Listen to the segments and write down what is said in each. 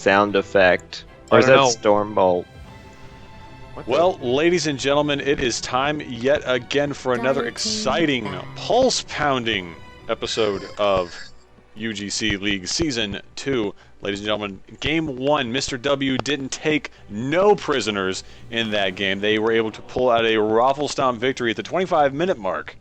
sound effect? Or is that Stormbolt? Well, ladies and gentlemen, it is time yet again for another exciting, pulse-pounding episode of UGC League Season 2. Ladies and gentlemen, Game 1, Mr. W didn't take no prisoners in that game. They were able to pull out a raffle stomp victory at the 25-minute mark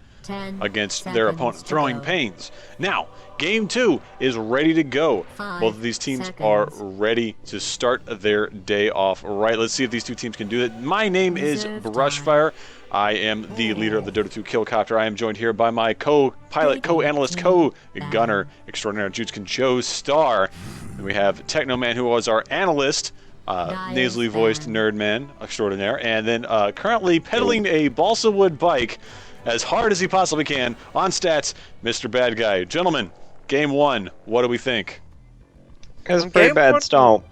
against their opponent, Throwing Pains. Now, Game 2 is ready to go. Both of these teams are ready to start their day off right. Let's see if these two teams can do it. My name is Brushfire. I am the leader of the Dota 2 Killcopter. I am joined here by my co-pilot, co-analyst, co-gunner extraordinaire, Judekin Joe Star. And we have Technoman, who was our analyst, nasally voiced nerdman extraordinaire, and then currently pedaling a balsa wood bike as hard as he possibly can on stats, Mr. Bad Guy. Gentlemen, Game 1, what do we think? It was a pretty bad stomp.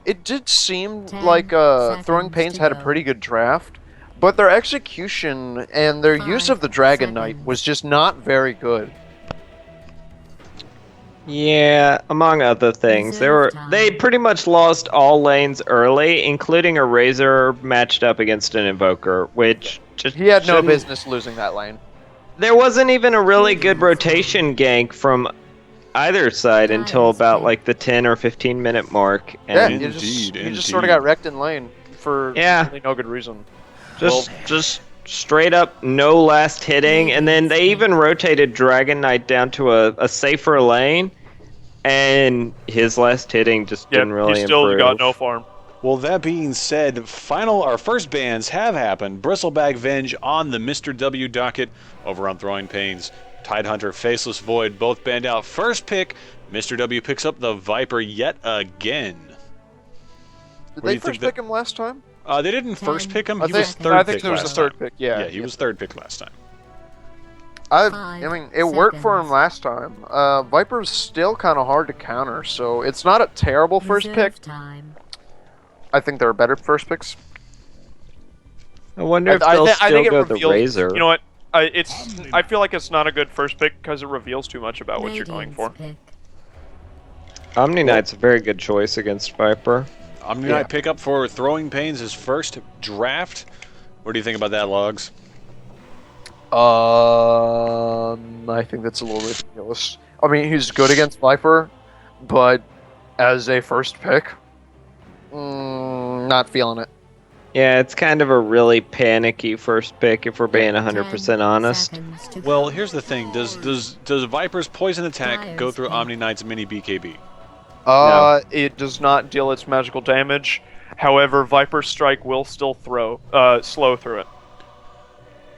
It did seem like Throwing Pains had a pretty good draft, but their execution and their use of the Dragon Knight was just not very good. Yeah, among other things. They pretty much lost all lanes early, including a Razor matched up against an Invoker, which just he had no business losing that lane. There wasn't even a really good rotation gank from either side until about like the 10 or 15 minute mark. And yeah, he just sort of got wrecked in lane for really no good reason. Just straight up no last hitting, and then they even rotated Dragon Knight down to a safer lane, and his last hitting just didn't really he still improve. Got no farm. Well, that being said, our first bans have happened. Bristleback Venge on the Mr. W docket over on Throwing Pains. Tidehunter, Faceless Void, both banned out. First pick, Mr. W picks up the Viper yet again. Did they first pick him last time? They didn't first pick him. He was third pick last time. I think it was the third pick, yeah. Yeah, he was third pick last time. I mean, it worked for him last time. Viper's still kind of hard to counter, so it's not a terrible first pick. I think there are better first picks. I wonder if they'll still go the Razor. You know what? I feel like it's not a good first pick because it reveals too much about what you're going for. Omni Knight's a very good choice against Viper. Omni Knight pick up for Throwing Pains, his first draft. What do you think about that, Logs? I think that's a little ridiculous. I mean, he's good against Viper, but as a first pick, not feeling it. Yeah, it's kind of a really panicky first pick if we're being 100% honest. Well, here's the thing. Does Viper's Poison Attack go through Omni Knight's mini BKB? No. It does not deal its magical damage. However, Viper's Strike will still slow through it.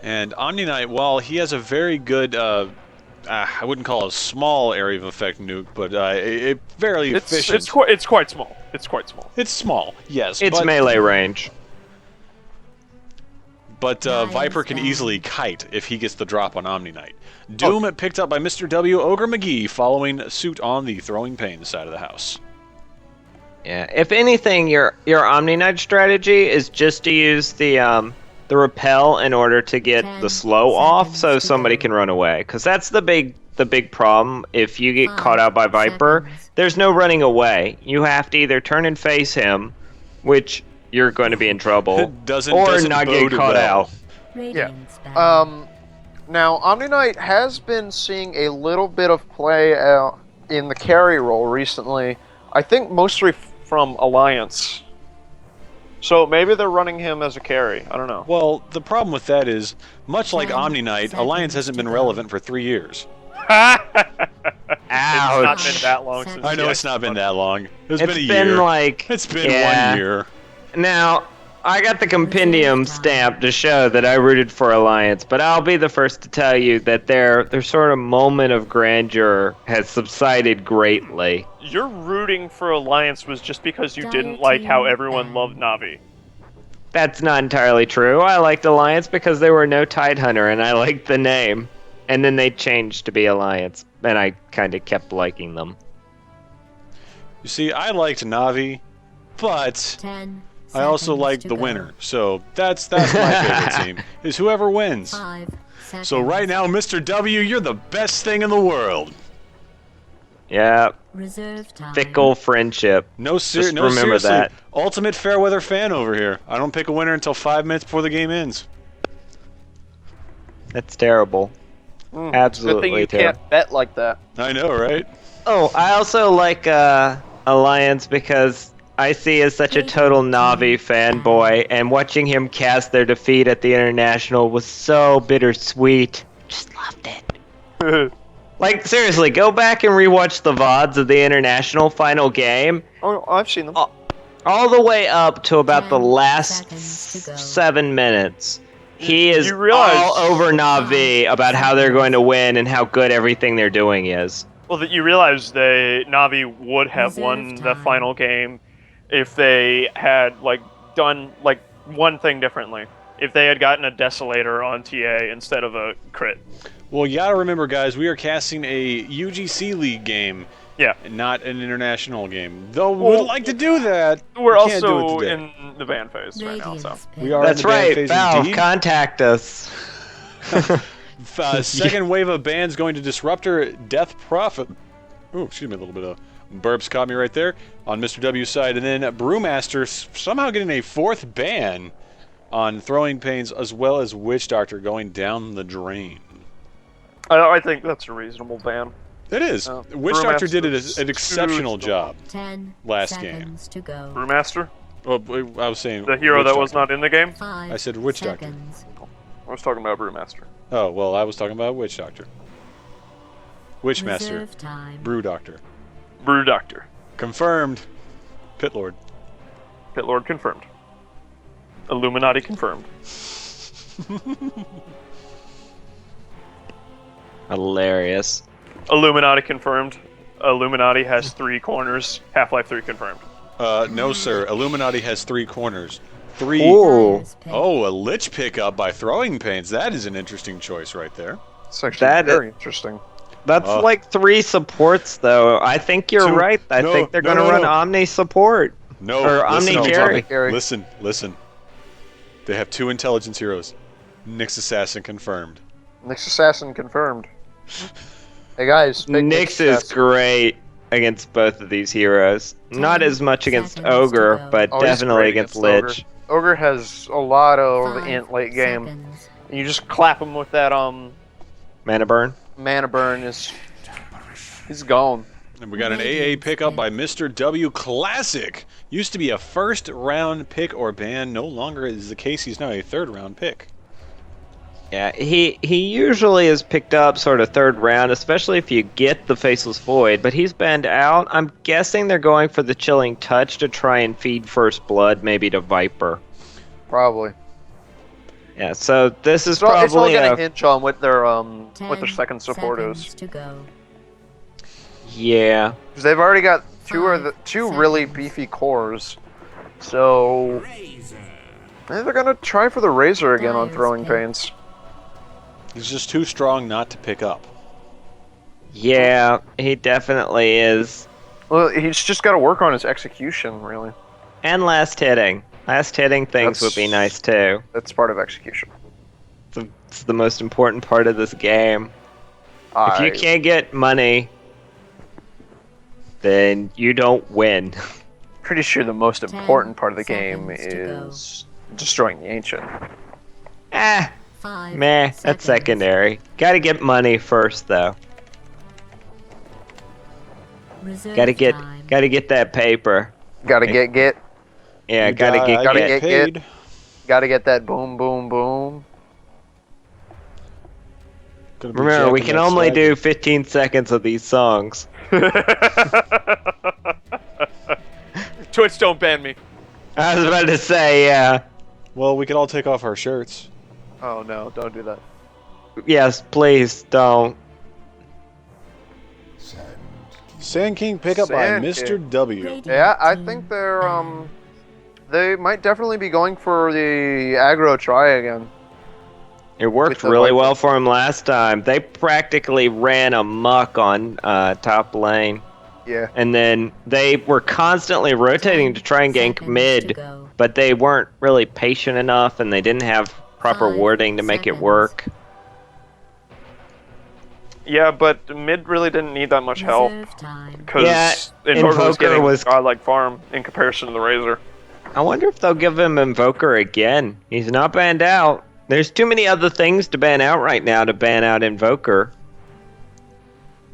And Omni Knight, while he has a very good, I wouldn't call it a small area of effect nuke, but it very efficient. It's quite small. It's quite small. It's small, yes. It's melee range. But Viper can easily kite if he gets the drop on Omni Knight. Doom picked up by Mr. W. Ogre McGee, following suit on the Throwing Pains side of the house. Yeah, if anything, your Omni Knight strategy is just to use the repel in order to get the slow off, so somebody can run away. Because that's the big problem. If you get caught out by Viper, there's no running away. You have to either turn and face him, which you're going to be in trouble, or not get caught out. Yeah. Now, Omni Knight has been seeing a little bit of play in the carry role recently. I think mostly from Alliance. So maybe they're running him as a carry. I don't know. Well, the problem with that is, much like Omni Knight, Alliance hasn't been relevant for 3 years. Ouch. It's not been that long since. I know it's not been that long. It's been a year. It's been 1 year. Now, I got the compendium stamp to show that I rooted for Alliance, but I'll be the first to tell you that their sort of moment of grandeur has subsided greatly. Your rooting for Alliance was just because you didn't like how everyone loved Navi. That's not entirely true. I liked Alliance because there were no Tidehunter, and I liked the name. And then they changed to be Alliance, and I kind of kept liking them. You see, I liked Navi, but I also liked the winner. So that's my favorite team, is whoever wins. So right now, Mr. W, you're the best thing in the world. Yeah, Reserve time. fickle friendship. No, Just no, remember seriously. that. Ultimate fair weather fan over here. I don't pick a winner until 5 minutes before the game ends. That's terrible. Absolutely Good thing you terrible. can't bet like that. I know, right? Oh, I also like Alliance because Icy is such a total Navi fanboy, and watching him cast their defeat at the International was so bittersweet. Just loved it. Like, seriously, go back and rewatch the VODs of the International final game. Oh, I've seen them. All the way up to about the 10 last seconds to go. 7 minutes. He is You realize- all over Navi about how they're going to win and how good everything they're doing is. Well, that you realize Navi would have won Reserve the time. final game if they had done one thing differently. If they had gotten a Desolator on TA instead of a crit. Well, you gotta remember, guys, we are casting a UGC League game, Yeah. not an international game. Though we would like to do that. We're we can't do it also today. in the ban phase right now, so. Radiant's We are That's in the ban right, phase Valve, indeed. contact us. Second wave of bans going to Disruptor, Death Prophet. Ooh, excuse me, a little bit of burps caught me right there on Mr. W's side. And then Brewmaster somehow getting a 4th ban on Throwing Pains, as well as Witch Doctor going down the drain. I think that's a reasonable ban. It is. Oh, Witch Doctor did Brewmaster's an exceptional too job 10 last game. seconds to go. Brewmaster, Well, I was saying the hero Witch that was Doctor. not in the game. 5 I said Witch Doctor. seconds. I was talking about Brewmaster. Oh, well, I was talking about Witch Doctor. Witchmaster. Reserve time. Brew Doctor. Brew Doctor. Confirmed. Pit Lord. Pit Lord confirmed. Illuminati confirmed. Hilarious. Illuminati confirmed. Illuminati has 3 corners. Half-Life 3 confirmed. No, sir. Illuminati has 3 corners. 3. Ooh. Dyer's pick. Oh, a Lich pickup by Throwing Pains. That is an interesting choice right there. It's actually That- very interesting. That's Oh. like 3 supports, though. I think you're 2. right. I No, think they're no, going to no, run no. Omni support. No, Or listen, Omni to Carry. me. Carry. Listen, listen. They have 2 intelligence heroes. Nyx Assassin confirmed. Nyx Assassin confirmed. Hey guys, pick Nyx is Assassin. great against both of these heroes. Not 10 as much against seconds to Ogre, go. but Oh, he's definitely great against Ogre. Lich. Ogre has a lot of 5 int late game. seconds. And you just clap him with that Mana burn. mana burn he's gone. And we got an AA pickup by Mr. W Classic. Used to be a 1st round pick or ban. No longer is the case. He's now a 3rd round pick. Yeah, he usually is picked up sort of 3rd round, especially if you get the Faceless Void, but he's banned out. I'm guessing they're going for the Chilling Touch to try and feed First Blood, maybe to Viper. Probably. Yeah, so this is It's all probably gonna a... hinge on what their 10 second support seconds is. to go. Yeah. 'Cause they've already got two 5 really seconds. beefy cores. So maybe they're gonna try for the Razor again on Dyer's Throwing pick. Pains. He's just too strong not to pick up. Yeah, he definitely is. Well, he's just got to work on his execution, really. And last hitting. Last hitting things would be That's- nice too. That's part of execution. It's the most important part of this game. If you can't get money, then you don't win. Pretty sure the most 10 important part of the game seconds to go. is destroying the Ancient. Ah, 5 meh, seconds. that's secondary. Gotta get money first though. Reserve Gotta time. get that paper. Gotta get, Yeah, You gotta gotta get. get- paid. gotta get that boom, boom, boom. Gonna be Remember, we jacking can that only swag. do 15 seconds of these songs. Twitch, don't ban me. I was about to say, yeah. Well, we could all take off our shirts. Oh no, don't do that. Yes, please don't. Sand King pickup by Sand Mr. King. W. Radiant Yeah, I team think they're ban. they might definitely be going for the aggro try again. It worked With the really Viper. well for him last time. They practically ran amok on top lane. Yeah. And then they were constantly rotating to try and gank Seconds mid, to go. but they weren't really patient enough and they didn't have proper 5 wording to make it seconds. work. Yeah, but mid really didn't need that much help. Reserve time. Because Yeah, Invoker was getting was- godlike farm in comparison to the Razor. I wonder if they'll give him Invoker again. He's not banned out. There's too many other things to ban out right now to ban out Invoker.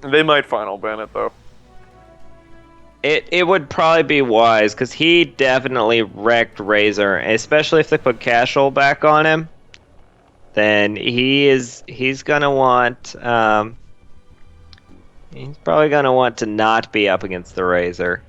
They might final ban it though. It would probably be wise, because he definitely wrecked Razor, especially if they put Casual back on him. Then he's gonna want he's probably gonna want to not be up against the Razor.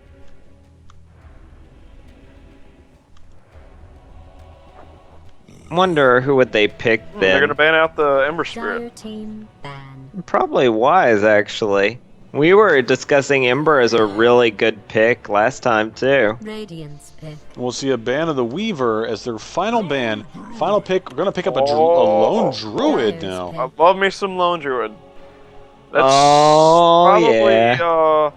Wonder who would they pick then? They're gonna ban out the Ember Dire Spirit. team ban. Probably wise, actually. We were discussing Ember as a really good pick last time too. Radiance pick. We'll see a ban of the Weaver as their final ban. Final pick. We're gonna pick up a lone Druid now. I love me some Lone Druid. That's Oh, probably yeah.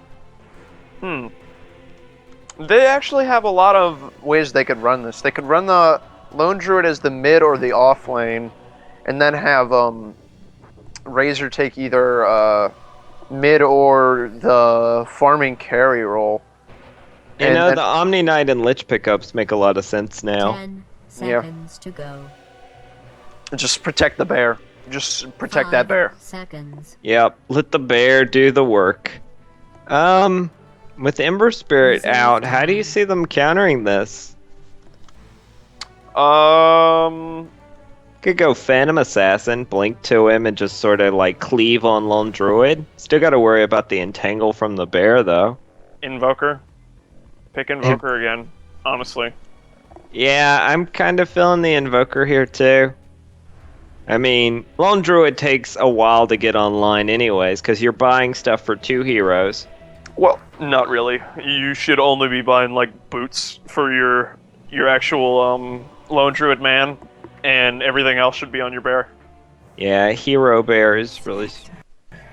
They actually have a lot of ways they could run this. They could run the Lone Druid as the mid or the off lane, and then have Razor take either mid or the farming carry role. You know, the Omni Knight and Lich pickups make a lot of sense now. 10 seconds to go. Just protect the bear. Just protect that 5 bear. seconds. Yep, let the bear do the work. With Ember Spirit out, how do you see them countering this? Could go Phantom Assassin, blink to him, and just sort of like cleave on Lone Druid. Still got to worry about the entangle from the bear, though. Invoker. Pick Invoker again, honestly. Yeah, I'm kind of feeling the Invoker here, too. I mean, Lone Druid takes a while to get online anyways, because you're buying stuff for 2 heroes. Well, not really. You should only be buying like boots for your actual Lone Druid man, and everything else should be on your bear. Yeah, hero bear is really...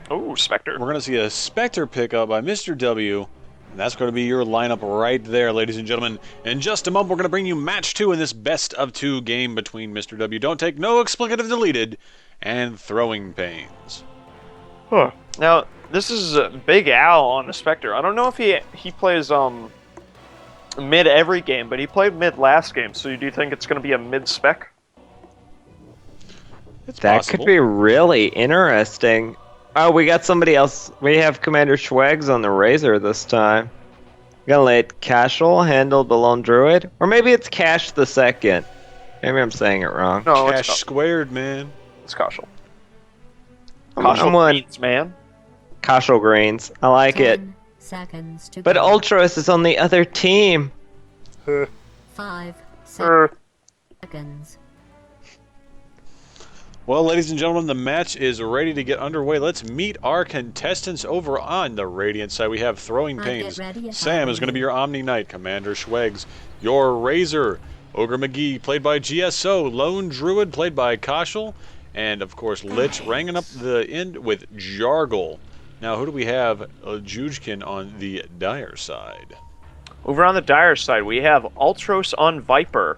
Oh, Spectre. We're gonna see a Spectre pickup by Mr. W. And that's going to be your lineup right there, ladies and gentlemen. In just a moment, we're going to bring you match 2 in this best of 2 game between Mr. W. Don't take no explicative deleted and Throwing Pains. Huh. Now, this is Big Al on the Spectre. I don't know if he plays mid every game, but he played mid last game. So do you think it's going to be a mid spec? It's That possible. could be really interesting. Oh, we got somebody else. We have Commander Schwegs on the Razor this time. Gonna let Cashel handle the Lone Druid? Or maybe it's Cash the second. Maybe I'm saying it wrong. No, Cash squared, man. it's Caution. I'm one. Beats, man. Cashel Greens. I like 10 it. seconds to But go. Ultros is on the other team. 5 Er, seconds. Well, ladies and gentlemen, the match is ready to get underway. Let's meet our contestants over on the Radiant side. We have Throwing I'll Pains. get ready if Sam I is going to be leave. your Omni Knight. Commander Schwegs, your Razor. Ogre McGee, played by GSO. Lone Druid, played by Koshel. And, of course, Lich, ranging up the end with Jargle. Now, who do we have? Jujkin on the Dire side. Over on the Dire side, we have Ultros on Viper,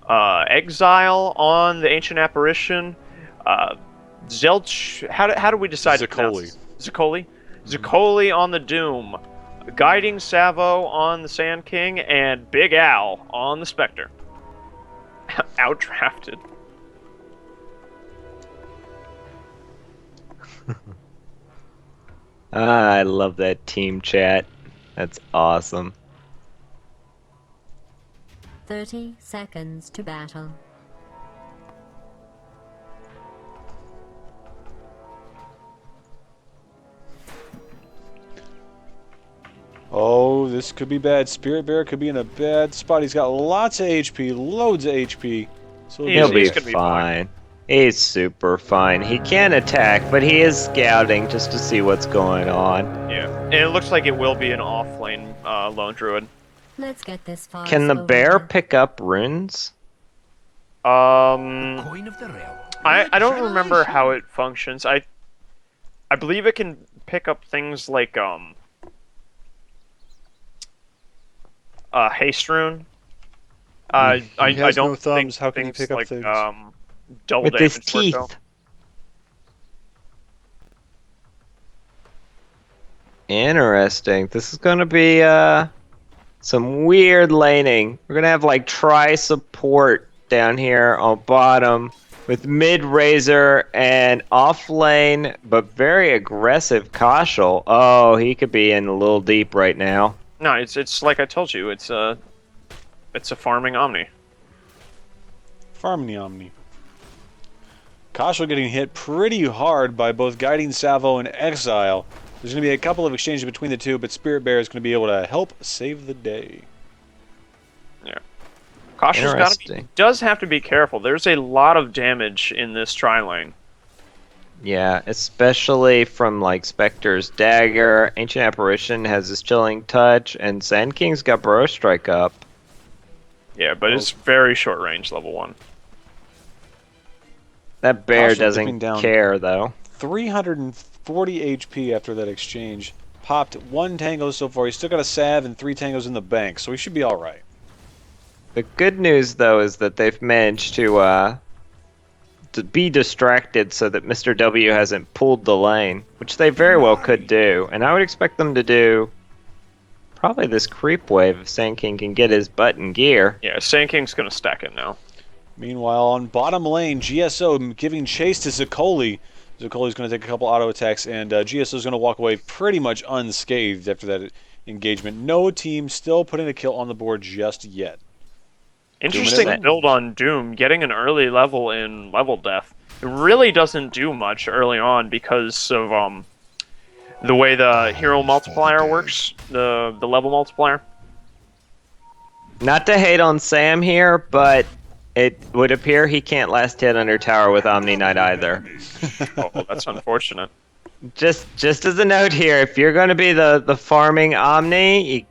Exile on the Ancient Apparition, Zelch. How do we decide? to pronounce this? Zicoli. Zicoli on the Doom, Guiding Savo on the Sand King, and Big Al on the Spectre. Outdrafted. I love that team chat. That's awesome. 30 seconds to battle. Oh, this could be bad. Spirit Bear could be in a bad spot. He's got lots of HP, loads of HP. So He'll be he's gonna be fine. He's super fine. He can attack, but he is scouting just to see what's going on. Yeah, and it looks like it will be an off-lane Lone Druid. Let's get this far. Can the bear pick up runes? Coin of the realm. I don't remember how it functions. I believe it can pick up things like haste rune. I has don't no thumbs. think How can he things pick up like, things? Double With his damage work, teeth. though. Interesting. This is going to be some weird laning. We're going to have like tri-support down here on bottom with mid-razor and off-lane, but very aggressive Kashal. Oh, he could be in a little deep right now. No, it's like I told you. It's a farming Omni. Farming the Omni. Kashal getting hit pretty hard by both Guiding Salvo and Exile. There's going to be a couple of exchanges between the two, but Spirit Bear is going to be able to help save the day. Yeah. Kashal's does have to be careful. There's a lot of damage in this tri-lane. Yeah, especially from like Spectre's Dagger. Ancient Apparition has his Chilling Touch, and Sand King's got Burrow Strike up. Yeah, but it's very short range, level 1. That bear Kashal doesn't care, though. 340 HP after that exchange. Popped 1 tango so far. He's still got a salve and 3 tangos in the bank, so he should be alright. The good news, though, is that they've managed to be distracted so that Mr. W hasn't pulled the lane, which they very well could do. And I would expect them to do probably this creep wave if Sand King can get his butt in gear. Yeah, Sand King's going to stack it now. Meanwhile, on bottom lane, GSO giving chase to Zicoli. Zicoli's going to take a couple auto attacks, and GSO's going to walk away pretty much unscathed after that engagement. No team still putting a kill on the board just yet. Interesting build on Doom, getting an early level in level death. It really doesn't do much early on because of the way the hero multiplier works, the level multiplier. Not to hate on Sam here, but it would appear he can't last hit under tower with Omni Knight either. Oh, that's unfortunate. Just as a note here, if you're going to be the farming Omni,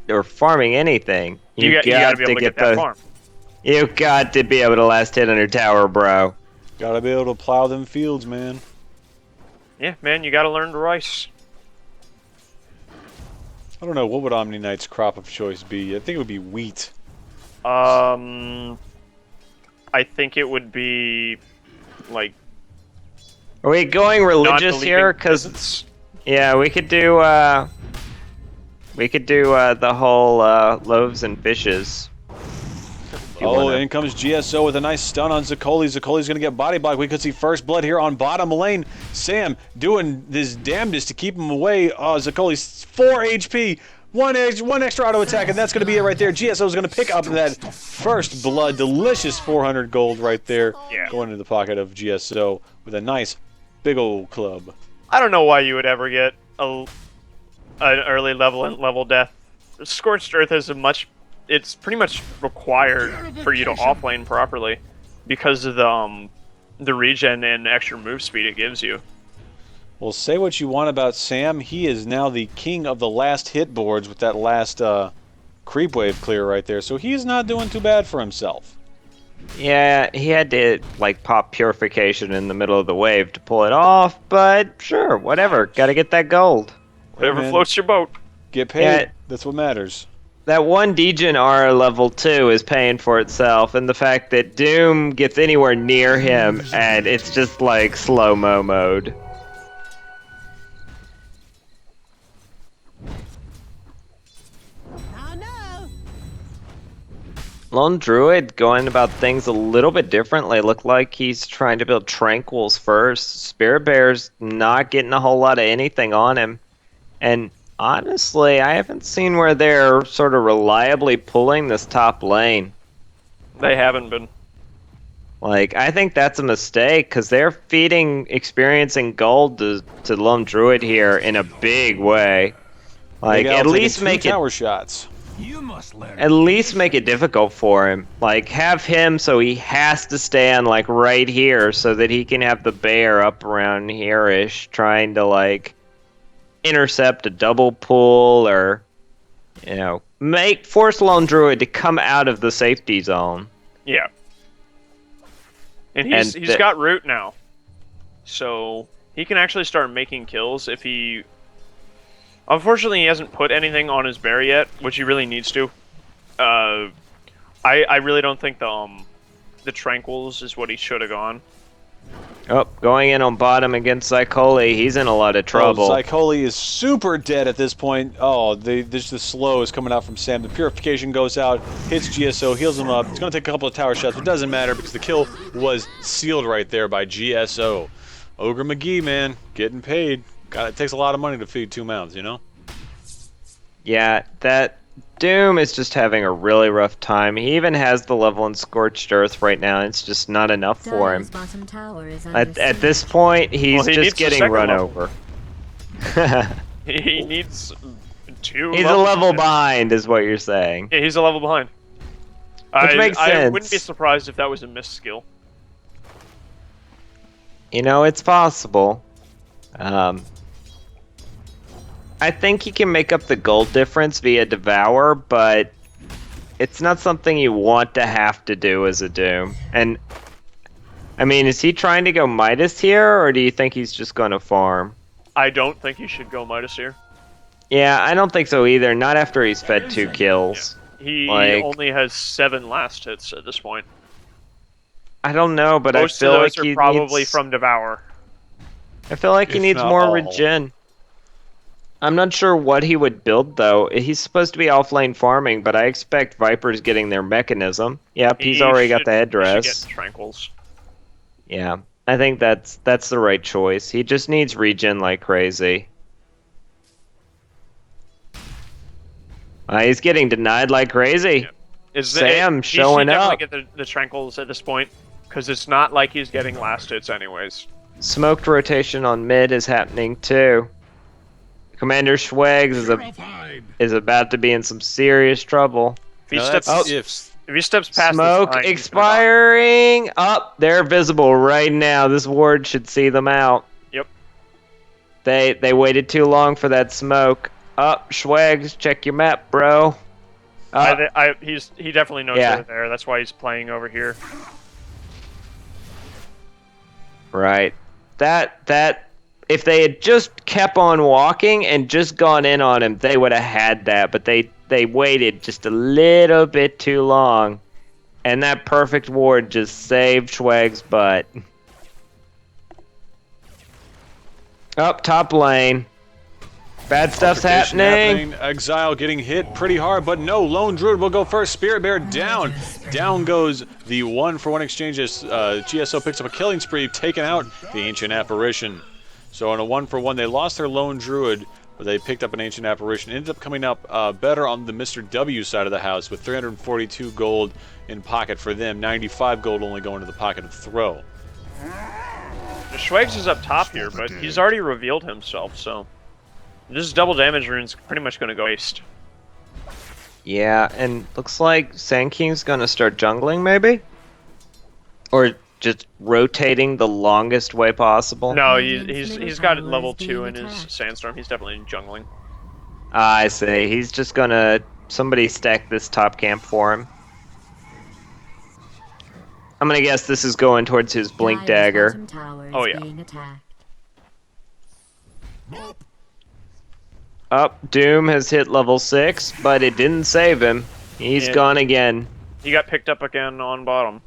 or farming anything, you got to be able to get that farm. You got to be able to last hit under tower, bro. Gotta be able to plow them fields, man. Yeah, man, you gotta learn to rice. I don't know, what would Omni Knight's crop of choice be? I think it would be wheat. I think it would be, like... Are we going religious here? Because, yeah, we could do the whole loaves and fishes. Oh, in comes GSO with a nice stun on Zicoli. Zicoli's going to get body blocked. We could see first blood here on bottom lane. Sam doing his damnedest to keep him away. Oh, Zicoli's 4 HP. One extra auto attack, and that's going to be it right there. GSO's going to pick up that first blood. Delicious 400 gold right there. Yeah. Going into the pocket of GSO with a nice big old club. I don't know why you would ever get an early level and level death. Scorched Earth is it's pretty much required for you to offlane properly because of the regen and extra move speed it gives you. Well, say what you want about Sam. He is now the king of the last hit boards with that last creep wave clear right there. So he's not doing too bad for himself. Yeah, he had to like pop purification in the middle of the wave to pull it off, but sure, whatever. Got to get that gold. Whatever floats your boat. Get paid. Yeah, that's what matters. That one Degen R level 2 is paying for itself, and the fact that Doom gets anywhere near him and it's just like slow-mo mode. Oh no! Lone Druid going about things a little bit differently. Look like he's trying to build Tranquils first. Spirit Bear's not getting a whole lot of anything on him. And honestly, I haven't seen where they're sort of reliably pulling this top lane. They haven't been. Like, I think that's a mistake, because they're feeding experience and gold to Lone Druid here in a big way. Like, at least make it... tower shots. You must learn. At least make it difficult for him. Like, have him so he has to stand, like, right here so that he can have the bear up around here-ish, trying to, like, intercept a double pull or, you know, force Lone Druid to come out of the safety zone. Yeah. And he's got root now. So he can actually start making kills if he... Unfortunately, he hasn't put anything on his bear yet, which he really needs to. I really don't think the Tranquils is what he should have gone. Oh, going in on bottom against Zycoli. He's in a lot of trouble. Oh, Zycoli is super dead at this point. Oh, the slow is coming out from Sam. The purification goes out, hits GSO, heals him up. It's going to take a couple of tower shots, but it doesn't matter because the kill was sealed right there by GSO. Ogre McGee, man, getting paid. God, it takes a lot of money to feed 2 mouths, you know? Yeah, that Doom is just having a really rough time. He even has the level in Scorched Earth right now. It's just not enough for him. Dire's bottom tower is under At this siege. point, he's Well, he just needs the getting second run level. over. He needs 2 He's a levels level ahead. behind, is what you're saying. Yeah, he's a level behind. Which makes I wouldn't be sense. surprised if that was a missed skill. You know, it's possible. I think he can make up the gold difference via Devour, but it's not something you want to have to do as a Doom. And, I mean, is he trying to go Midas here, or do you think he's just going to farm? I don't think he should go Midas here. Yeah, I don't think so either. Not after he's fed 2 kills. He Like- only has 7 last hits at this point. I don't know, but Most I feel of those like he are probably needs, from Devour. I feel like he If needs not more all. regen. I'm not sure what he would build though. He's supposed to be offlane farming, but I expect Viper's getting their mechanism. Yep, he's He already got should- the he should headdress. get Tranquils. Yeah, I think that's the right choice. He just needs regen like crazy. He's getting denied like crazy. Sam he showing should up. definitely get the Tranquils at this point, because it's not like he's getting last hits anyways. Smoked rotation on mid is happening too. Commander Schwags is about to be in some serious trouble. If he Now, steps, that's if he steps past Smoke this line, he's gonna die. expiring. Up, they're visible right now. This ward should see them out. Yep. They waited too long for that smoke. Up, Schwags, check your map, bro. Up. He definitely knows Yeah. they're there. That's why he's playing over here. Right. That if they had just kept on walking and just gone in on him, they would have had that, but they waited just a little bit too long. And that perfect ward just saved Schwag's butt. Up top lane. Bad stuff's Altercation happening. Exile getting hit pretty hard, but no, Lone Druid will go first. Spirit Bear down. Down goes the 1-for-1 exchange as GSO picks up a killing spree, taking out the Ancient Apparition. So on a 1-for-1, they lost their Lone Druid, but they picked up an Ancient Apparition. Ended up coming up better on the Mr. W side of the house with 342 gold in pocket for them. 95 gold only going to the pocket of Throw. Schwags is up top here, but he's already revealed himself, so this double damage rune's pretty much going to go waste. Yeah, and looks like Sand King's gonna start jungling, maybe? Or just rotating the longest way possible? No, Radiant's he's middle got tower level is 2 being in his attacked. Sandstorm. He's definitely jungling. I see. He's just gonna... Somebody stack this top camp for him. I'm gonna guess this is going towards his Blink Dire's Dagger. bottom tower is Oh, yeah. being attacked. Up, Doom has hit level 6, but it didn't save him. He's Yeah. gone again. He got picked up again on bottom.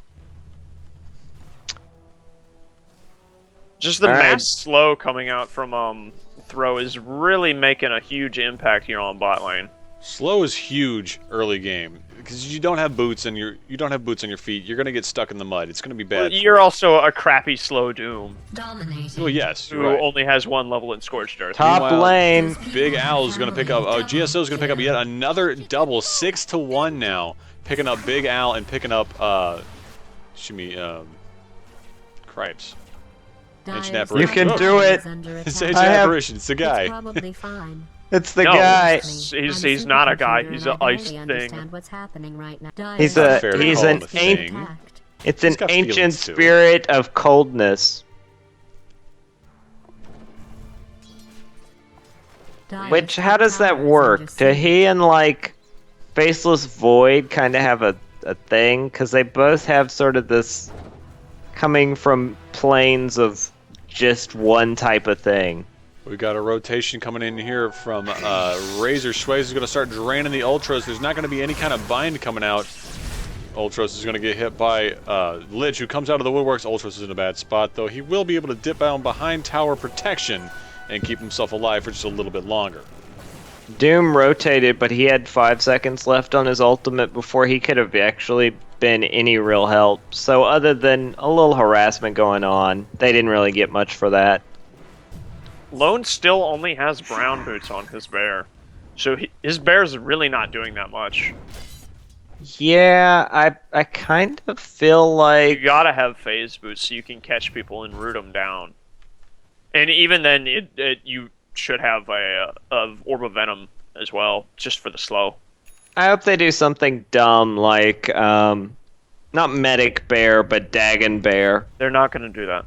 Just the Alright. mass slow coming out from Throw is really making a huge impact here on bot lane. Slow is huge early game because you don't have boots and you don't have boots on your feet. You're gonna get stuck in the mud. It's gonna be bad. for You're you. also a crappy slow Doom Dominating. Well, yes, who you're right. only has 1 level in Scorched Earth. Top Meanwhile, lane. Big Al's gonna pick up. GSO's gonna pick up yet another double, 6-1 now. Picking up Big Al and picking up Cripes. Ancient Dire's Apparition. You can bottom do tower it. is under It's attack. Ancient I have- Apparition. It's the It's guy. probably fine. It's the No. guy. He's not a guy. He's an ice I thing. understand what's happening right now. He's Dire's a fair to he's call an him a ancient thing. attacked. it's an He's got ancient feelings, too. spirit of coldness. Dire's Which how top does that tower is under work? Do siege. he and like Faceless Void kind of have a thing? Because they both have sort of this coming from planes of just one type of thing. We got a rotation coming in here from Razor. Schways is going to start draining the Ultras. There's not going to be any kind of bind coming out. Ultros is going to get hit by Lich, who comes out of the woodworks. Ultros is in a bad spot, though. He will be able to dip down behind tower protection and keep himself alive for just a little bit longer. Doom rotated, but he had 5 seconds left on his ultimate before he could have actually been any real help. So other than a little harassment going on, they didn't really get much for that. Lone still only has brown boots on his bear, so his bear's really not doing that much. Yeah, I kind of feel like... You gotta have phase boots so you can catch people and root them down. And even then, you should have a Orb of Venom as well, just for the slow. I hope they do something dumb like, not Medic Bear, but Dagon Bear. They're not gonna do that.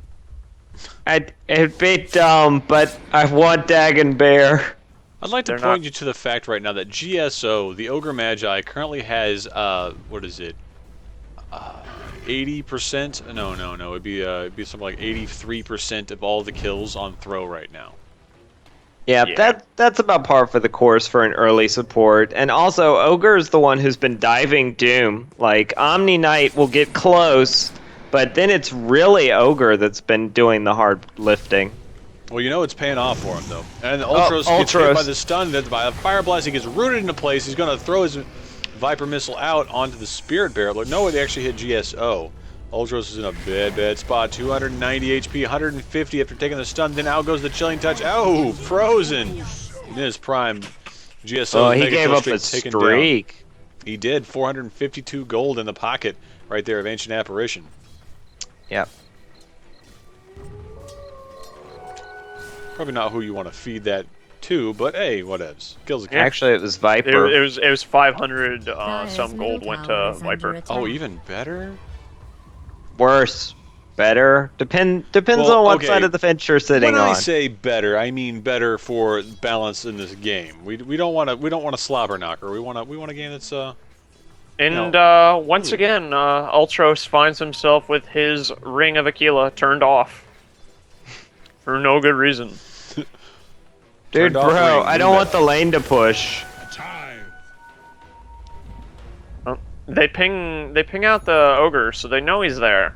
It'd be dumb, but I want Dagon Bear. I'd like to point you to the fact right now that GSO, the Ogre Magi, currently has, what is it? 80%? No. It'd be something like 83% of all the kills on throw right now. Yeah, that's about par for the course for an early support. And also, Ogre is the one who's been diving Doom. Like, Omni Knight will get close, but then it's really Ogre that's been doing the hard lifting. Well, you know it's paying off for him, though. And Ultros gets hit by the stun, by a Fire Blast. He gets rooted into place. He's going to throw his Viper Missile out onto the Spirit Bear. Look, no, they actually hit GSO. Ultros is in a bad spot. 290 HP, 150 after taking the stun. Then out goes the Chilling Touch. Oh, frozen. In his prime. GSO. Oh, he gave up a streak. Down. He did. 452 gold in the pocket right there of Ancient Apparition. Yep. Probably not who you want to feed that to, but hey, whatevs. Kills a kill. Actually, it was Viper. It was 500 some gold went to Viper. Oh, even better? Worse. Better. Depends on what side of the fence you're sitting on. When I say better, I mean better for balance in this game. We don't want a slobber knocker. We want a game that's And once again, Ultros finds himself with his Ring of Aquila turned off. For no good reason. Dude, bro, I don't want the lane to push. They ping out the Ogre, so they know he's there.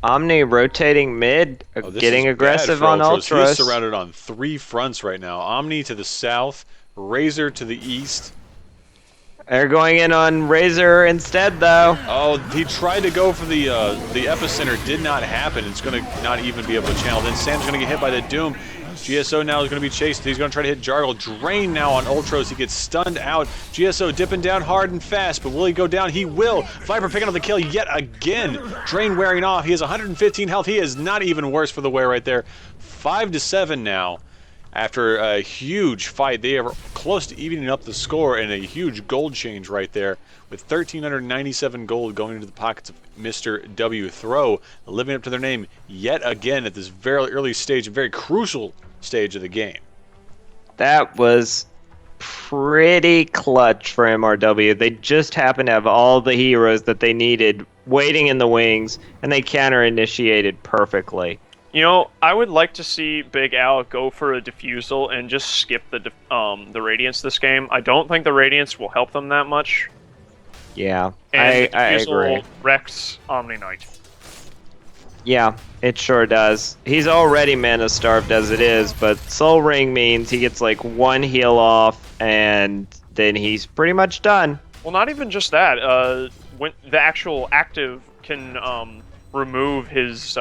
Omni rotating mid, getting aggressive on Ultros. He's surrounded on 3 fronts right now. Omni to the south, Razor to the east. They're going in on Razor instead, though. Oh, he tried to go for the epicenter. Did not happen. It's going to not even be able to channel. Then Sam's going to get hit by the Doom. GSO now is going to be chased. He's going to try to hit Jargle. Drain now on Ultros. He gets stunned out. GSO dipping down hard and fast, but will he go down? He will. Viper picking up the kill yet again. Drain wearing off. He has 115 health. He is not even worse for the wear right there. 5-7 now. After a huge fight, they are close to evening up the score and a huge gold change right there with 1,397 gold going into the pockets of Mr. W. Throw, living up to their name yet again at this very early stage, a very crucial stage of the game. That was pretty clutch for MRW. They just happened to have all the heroes that they needed waiting in the wings, and they counter-initiated perfectly. You know, I would like to see Big Al go for a Diffusal and just skip the Radiance this game. I don't think the Radiance will help them that much. Yeah, And I agree. Wrecks Omni Knight. Yeah, it sure does. He's already mana starved as it is, but Soul Ring means he gets like 1 heal off, and then he's pretty much done. Well, not even just that. When the actual active can remove his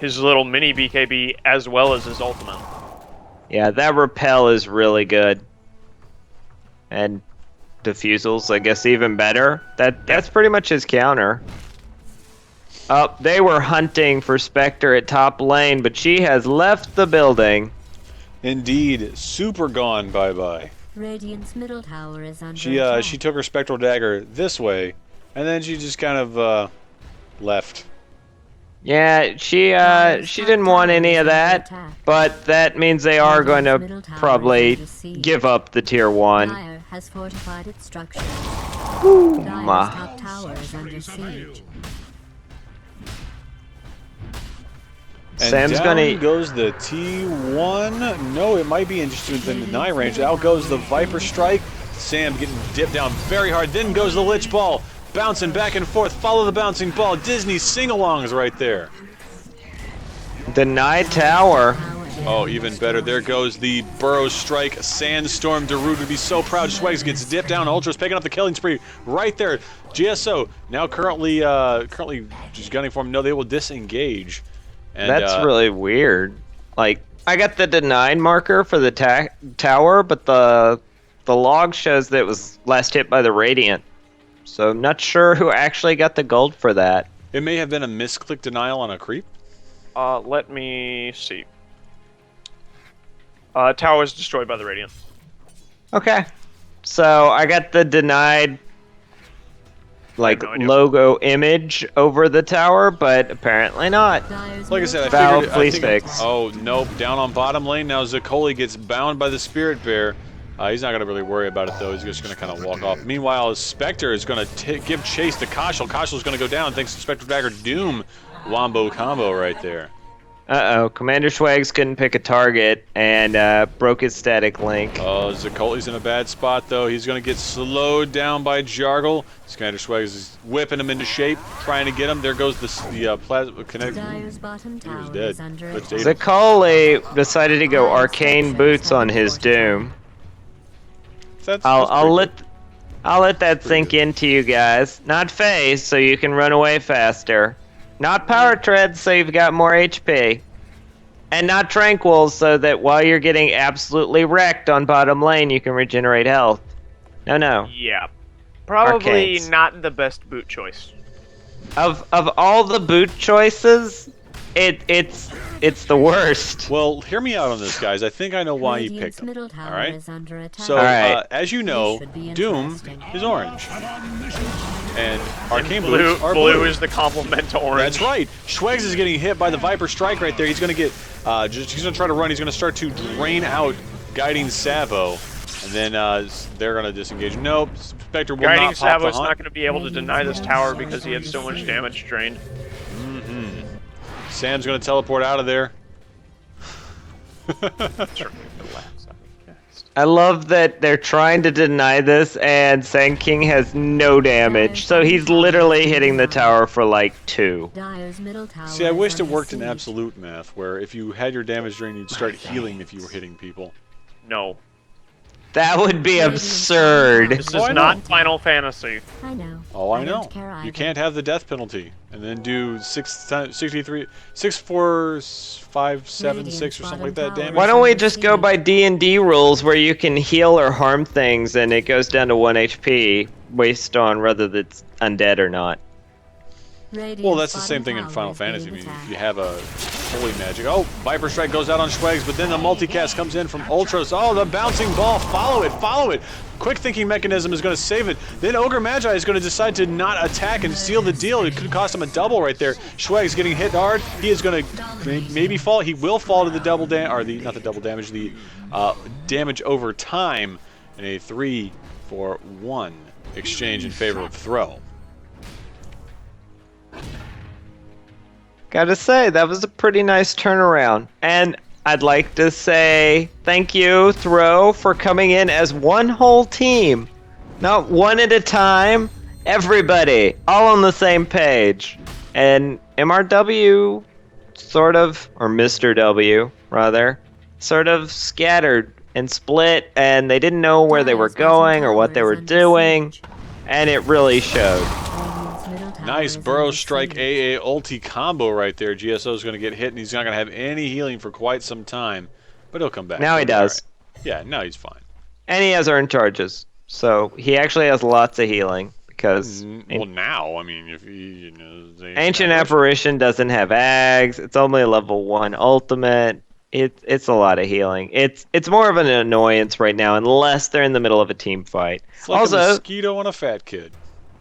little mini BKB as well as his ultimate. Yeah, that repel is really good. And Diffusal's, I guess, even better. That's pretty much his counter. Oh, they were hunting for Spectre at top lane, but she has left the building. Indeed, super gone bye-bye. Radiant's middle tower is under She took her Spectral Dagger this way, and then she just kind of left. Yeah, she didn't want any of that, but that means they are going to probably give up the tier 1. Dire has fortified its structure. Dire's top tower is under siege. And Sam's down gonna goes the T1. No, it might be just within the 9 range. Out goes the Viper Strike. Sam getting dipped down very hard. Then goes the Lich Ball. Bouncing back and forth. Follow the bouncing ball. Disney sing-alongs right there. Denied tower. Oh, even better. There goes the Burrow Strike. Sandstorm. Darude would be so proud. Schwegs gets dipped down. Ultra's picking up the killing spree right there. GSO now currently just gunning for him. No, they will disengage. And, That's really weird. Like, I got the denied marker for the tower, but the log shows that it was last hit by the Radiant. So I'm not sure who actually got the gold for that. It may have been a misclick denial on a creep. Let me see. Tower was destroyed by the Radiant. Okay. So I got the denied like no idea. logo image over the tower, but apparently not. Like I said, Foul I fleece think fix. oh, nope. Down on bottom lane. Now Zakoli gets bound by the Spirit Bear. He's not going to really worry about it, though. He's just going to kind of walk off. Meanwhile, Spectre is going to give chase to Kashal. Kashal's going to go down thanks to Spectre Dagger Doom wombo combo right there. Uh-oh. Commander Schwags couldn't pick a target and broke his static link. Oh, Zakoli's in a bad spot, though. He's going to get slowed down by Jargle. Commander Schwags is whipping him into shape, trying to get him. There goes the plasma kinetic. Dyer's bottom He was tower dead. is under Let's attack. take it. Zakoli decided to go arcane boots on his Doom. That's I'll pretty let that sink into you guys. Not phase, so you can run away faster. Not power tread, so you've got more HP. And not tranquils, so that while you're getting absolutely wrecked on bottom lane, you can regenerate health. No. Yeah. Probably Arcanes. not the best boot choice. Of all the boot choices, it's the worst. Well, hear me out on this, guys. I think I know why you Radiant's picked him. middle tower All right. is under attack. So, Alright. as you know, This should be Doom interesting. is orange, and Arcane Blue, Boots are blue is the complement to orange. That's right. Schwegs is getting hit by the Viper Strike right there. He's going to get, he's going to try to run. He's going to start to drain out Guiding Savo, and then they're going to disengage. Nope, Spectre will Guiding not pop the Savo's hunt. not going to be able to deny this tower because he had so much damage drained. Sam's going to teleport out of there. I love that they're trying to deny this, and Sand King has no damage, so he's literally hitting the tower for like 2. Dyer's middle tower See, I is wished it under worked in siege. absolute math, where if you had your damage drain, you'd start healing if you were hitting people. No. That would be absurd. This Oh, is I know. not Final Fantasy. I know. Oh, I don't know. care You either. can't have the death penalty and then do 63, 6, 4, 5, 7, 6 or something like that damage. Why don't we just go by D&D rules where you can heal or harm things and it goes down to 1 HP based on whether it's undead or not? Well, that's the same thing in Final Fantasy. I mean, if you have a holy magic. Oh, Viper Strike goes out on Schwegs, but then the multicast comes in from Ultros. Oh, the bouncing ball. Follow it, follow it. Quick thinking mechanism is going to save it. Then Ogre Magi is going to decide to not attack and seal the deal. It could cost him a double right there. Schwegs getting hit hard. He is going to maybe fall. He will fall to the double damage, or the not the double damage, the damage over time in a 3-for-1 exchange in favor of throw. Gotta say, that was a pretty nice turnaround. And I'd like to say thank you, Throw, for coming in as one whole team. Not one at a time, everybody, all on the same page. And MRW sort of, or Mr. W, rather, sort of scattered and split, and they didn't know where they were going or what they were doing, and it really showed. Nice Burrow Strike AA ulti combo right there. GSO is going to get hit, and he's not going to have any healing for quite some time, but he'll come back. Now he He'll be does. all right. Yeah, now he's fine. And he has earned charges, so he actually has lots of healing, because Well, now, I mean, if you know, Ancient Apparition doesn't have Ags, it's only a level 1 ultimate. It's a lot of healing. It's more of an annoyance right now, unless they're in the middle of a team fight. It's like Also, a mosquito on a fat kid.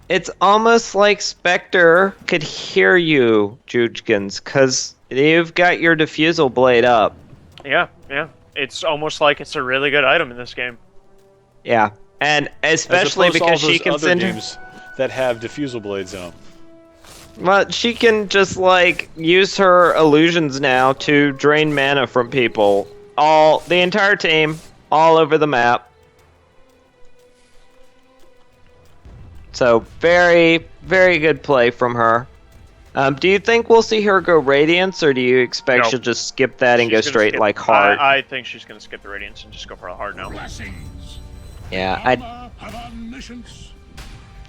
it's almost like Spectre could hear you, Jujkins, because you've got your diffusal blade up. Yeah. It's almost like it's a really good item in this game. Yeah, and especially As opposed to all because she those can other send her... games that have diffusal blades in them. Well, she can just, like, use her illusions now to drain mana from people. The entire team, all over the map. So very, very good play from her. Do you think we'll see her go Radiance, or do you expect No. she'll just skip that and go She's gonna straight skip- like hard? I think she's going to skip the Radiance and just go for a hard now. Yeah,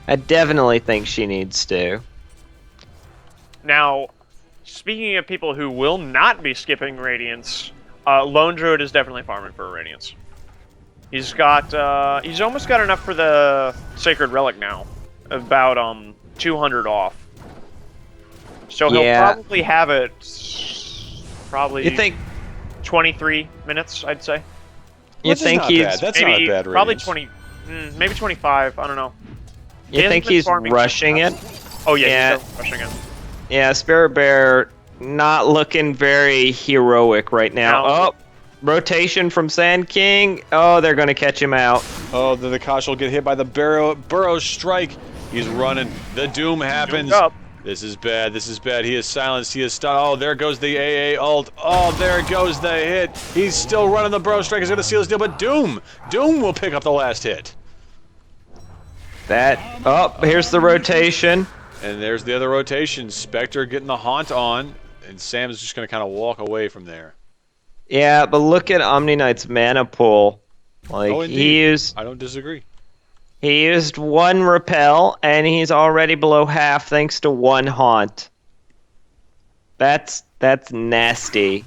I definitely think she needs to. Now, speaking of people who will not be skipping Radiance, Lone Druid is definitely farming for a Radiance. He's almost got enough for the Sacred Relic now. About 200 off. So he'll probably have it You think 23 minutes, I'd say. you think he's That's Maybe not bad. probably Radiance. 20 maybe 25, I don't know. you He think hasn't been he's farming rushing it? Oh yeah, Yeah. he's definitely rushing it. Yeah, Spirit Bear not looking very heroic right now. No. Oh, rotation from Sand King. Oh, they're gonna catch him out. Oh, the Nakash will get hit by the Burrow strike. He's running. The Doom happens. Up. This is bad. This is bad. He is silenced. He is stunned. Oh, there goes the AA ult. Oh, there goes the hit. He's still running. The Burrow strike is going to seal his deal, but Doom will pick up the last hit. Here's the rotation. And there's the other rotation. Spectre getting the haunt on, and Sam's just going to kind of walk away from there. Yeah, but look at Omni Knight's mana pool. Like Oh, indeed. he I don't disagree. used one repel, and he's already below half thanks to one haunt. That's nasty.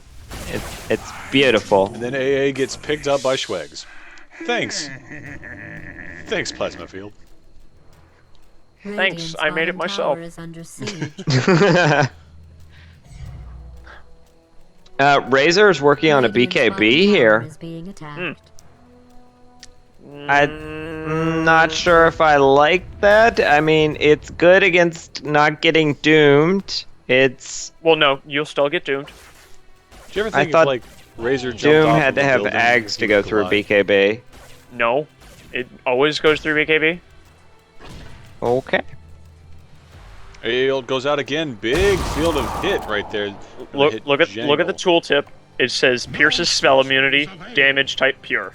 It's beautiful. And then AA gets picked up by Schwegs. Thanks. Thanks, Plasma Field. Thanks, Radiant's I made it bottom myself. tower is under siege. Razor's working on a Radiant's BKB bottom tower here. is being attacked. I'm not sure if I like that. I mean, it's good against not getting doomed. It's Well, no, you'll still get doomed. Do you ever I think thought if, like, Razor jumped Doom off had of to a have building, Ags if to he go would through collide? BKB. No, it always goes through BKB. Okay. AA ult goes out again. Big field of hit right there. Gonna hit Look at the Jangle. tooltip. It says pierces spell immunity, damage type pure.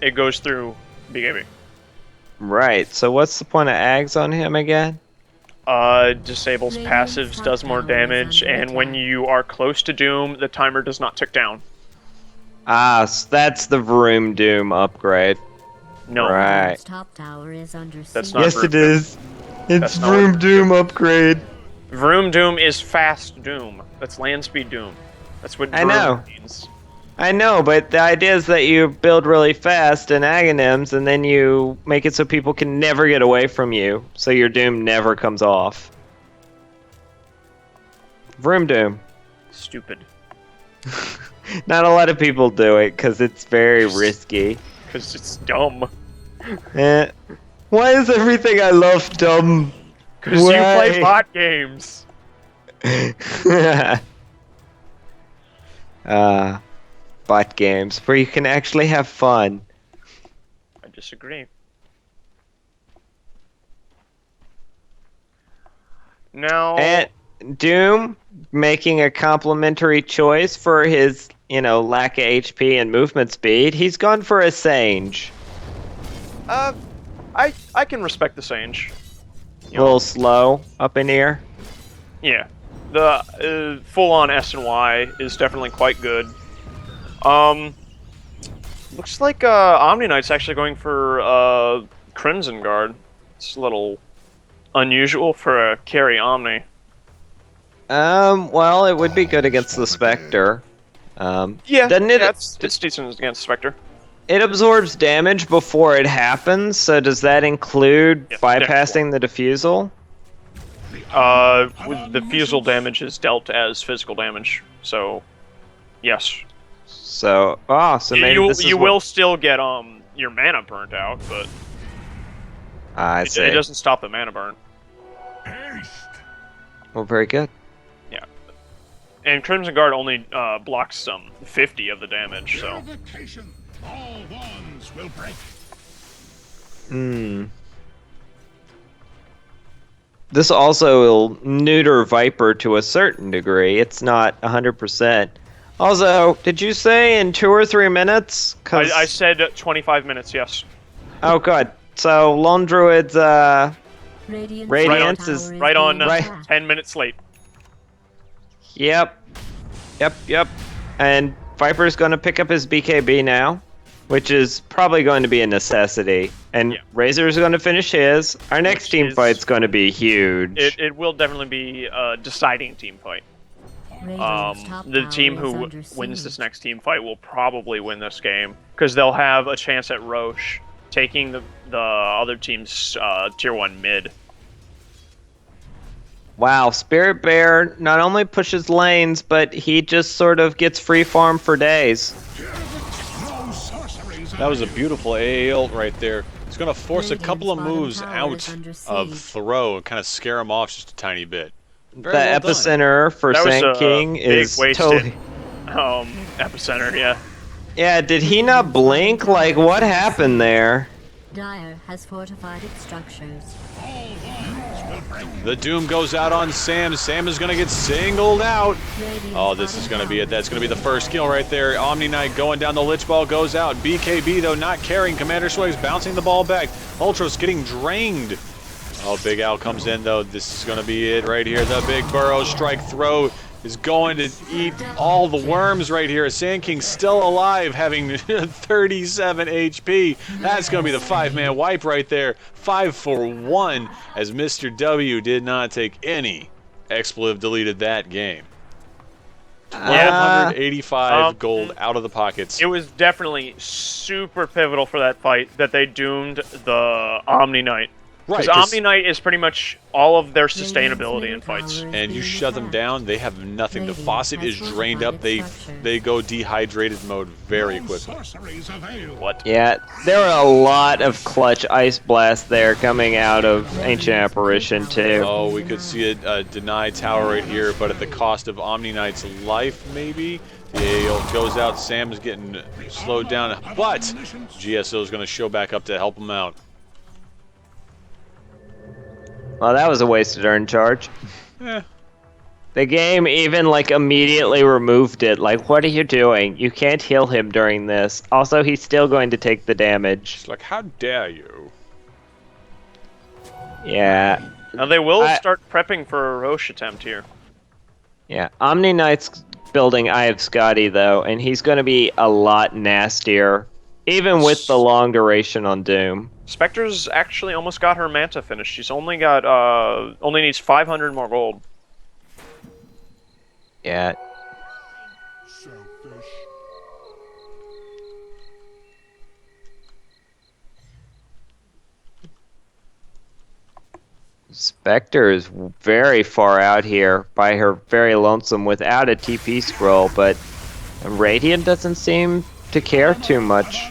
It goes through BKB. Right. So what's the point of Ags on him again? Disables passives, does more damage, and when you are close to Doom, the timer does not tick down. Ah, so that's the Vroom Doom upgrade. No, Right. Radiant's top tower is under That's siege. not Yes, Vroom it is. It's That's not Vroom what- Doom upgrade. Vroom Doom is fast Doom. That's land speed Doom. That's what I Vroom know. means. I know, but the idea is that you build really fast in Aghanims, and then you make it so people can never get away from you, so your Doom never comes off. Vroom Doom. Stupid. Not a lot of people do it, because it's very risky. Because it's dumb. Eh. Why is everything I love dumb? Because you Why? play bot games. Bot games, where you can actually have fun. I disagree. Now, And Doom making a complimentary choice for his, lack of HP and movement speed. He's gone for a Sange. I can respect the Sange. A little slow up in here. Yeah, the full-on S and Y is definitely quite good. Looks like Omni Knight's actually going for Crimson Guard. It's a little unusual for a carry Omni. Well, it would be good against the Spectre. Yeah, doesn't it? it's decent against Spectre. It absorbs damage before it happens, so does that include Yes, bypassing the defusal? With the fusel damage is dealt as physical damage, so yes. So, so maybe you this is you what- will still get your mana burnt out, but I see. it doesn't stop the mana burn. Well, very good. Yeah, and Crimson Guard only blocks 50 of the damage, so. All bonds will break. This also will neuter Viper to a certain degree. It's not 100%. Also, did you say in 2 or 3 minutes? I said 25 minutes, yes. Oh, good. So, Lone Druid's Radiance is Right on Right. 10 minutes late. Yep. And Viper's going to pick up his BKB now, which is probably going to be a necessity. And Yeah. Razor's going to finish his. Our next Which team is- fight's going to be huge. It will definitely be a deciding team fight. The team who wins this next team fight will probably win this game because they'll have a chance at Roche taking the other team's tier 1 mid. Wow, Spirit Bear not only pushes lanes, but he just sort of gets free farm for days. No sorceries That was a avail. beautiful AA ult right there. It's going to force a couple of moves out of throw and kind of scare him off just a tiny bit. Very The well done. epicenter for That was Sand a King big is wasted. totally... Epicenter, yeah. Yeah, did he not blink? Like, what happened there? Dire has fortified its structures. All wands will break. The Doom goes out on Sam. Sam is going to get singled out. Oh, this is going to be it. That's going to be the first kill right there. Omni Knight going down. The Lich Ball goes out. BKB, though, not carrying. Commander Swags bouncing the ball back. Ultros getting drained. Oh, Big Al comes in, though. This is going to be it right here. The big burrow strike throw is going to eat all the worms right here. Sand King still alive, having 37 HP. That's going to be the 5-man wipe right there. 5 for 1, as Mr. W did not take any expletive deleted that game. 1,285 gold out of the pockets. It was definitely super pivotal for that fight that they doomed the Omni Knight. Right, Because 'cause- Omni Knight is pretty much all of their sustainability in fights. and you shut them down, they have nothing. The faucet is drained up. They go dehydrated mode very No quickly. sorceries avail. What? Yeah, there were a lot of clutch Ice Blast there coming out of Ancient Apparition, too. Oh, we could see a deny tower right here, but at the cost of Omni Knight's life, maybe. The AO goes out. Sam is getting slowed down, but GSO is going to show back up to help him out. Well, that was a wasted earn charge. Eh, The game even, like, immediately removed it. Like, what are you doing? You can't heal him during this. Also, he's still going to take the damage. it's like, how dare you? Yeah. Now they will I- start prepping for a Roche attempt here. Yeah. Omni Knight's building Eye of Scotty, though, and he's going to be a lot nastier, even with the long duration on Doom. Spectre's actually almost got her Manta finished. She's only got only needs 500 more gold. Yeah. Selfish. Spectre is very far out here by her very lonesome without a TP scroll, but Radiant doesn't seem to care too much.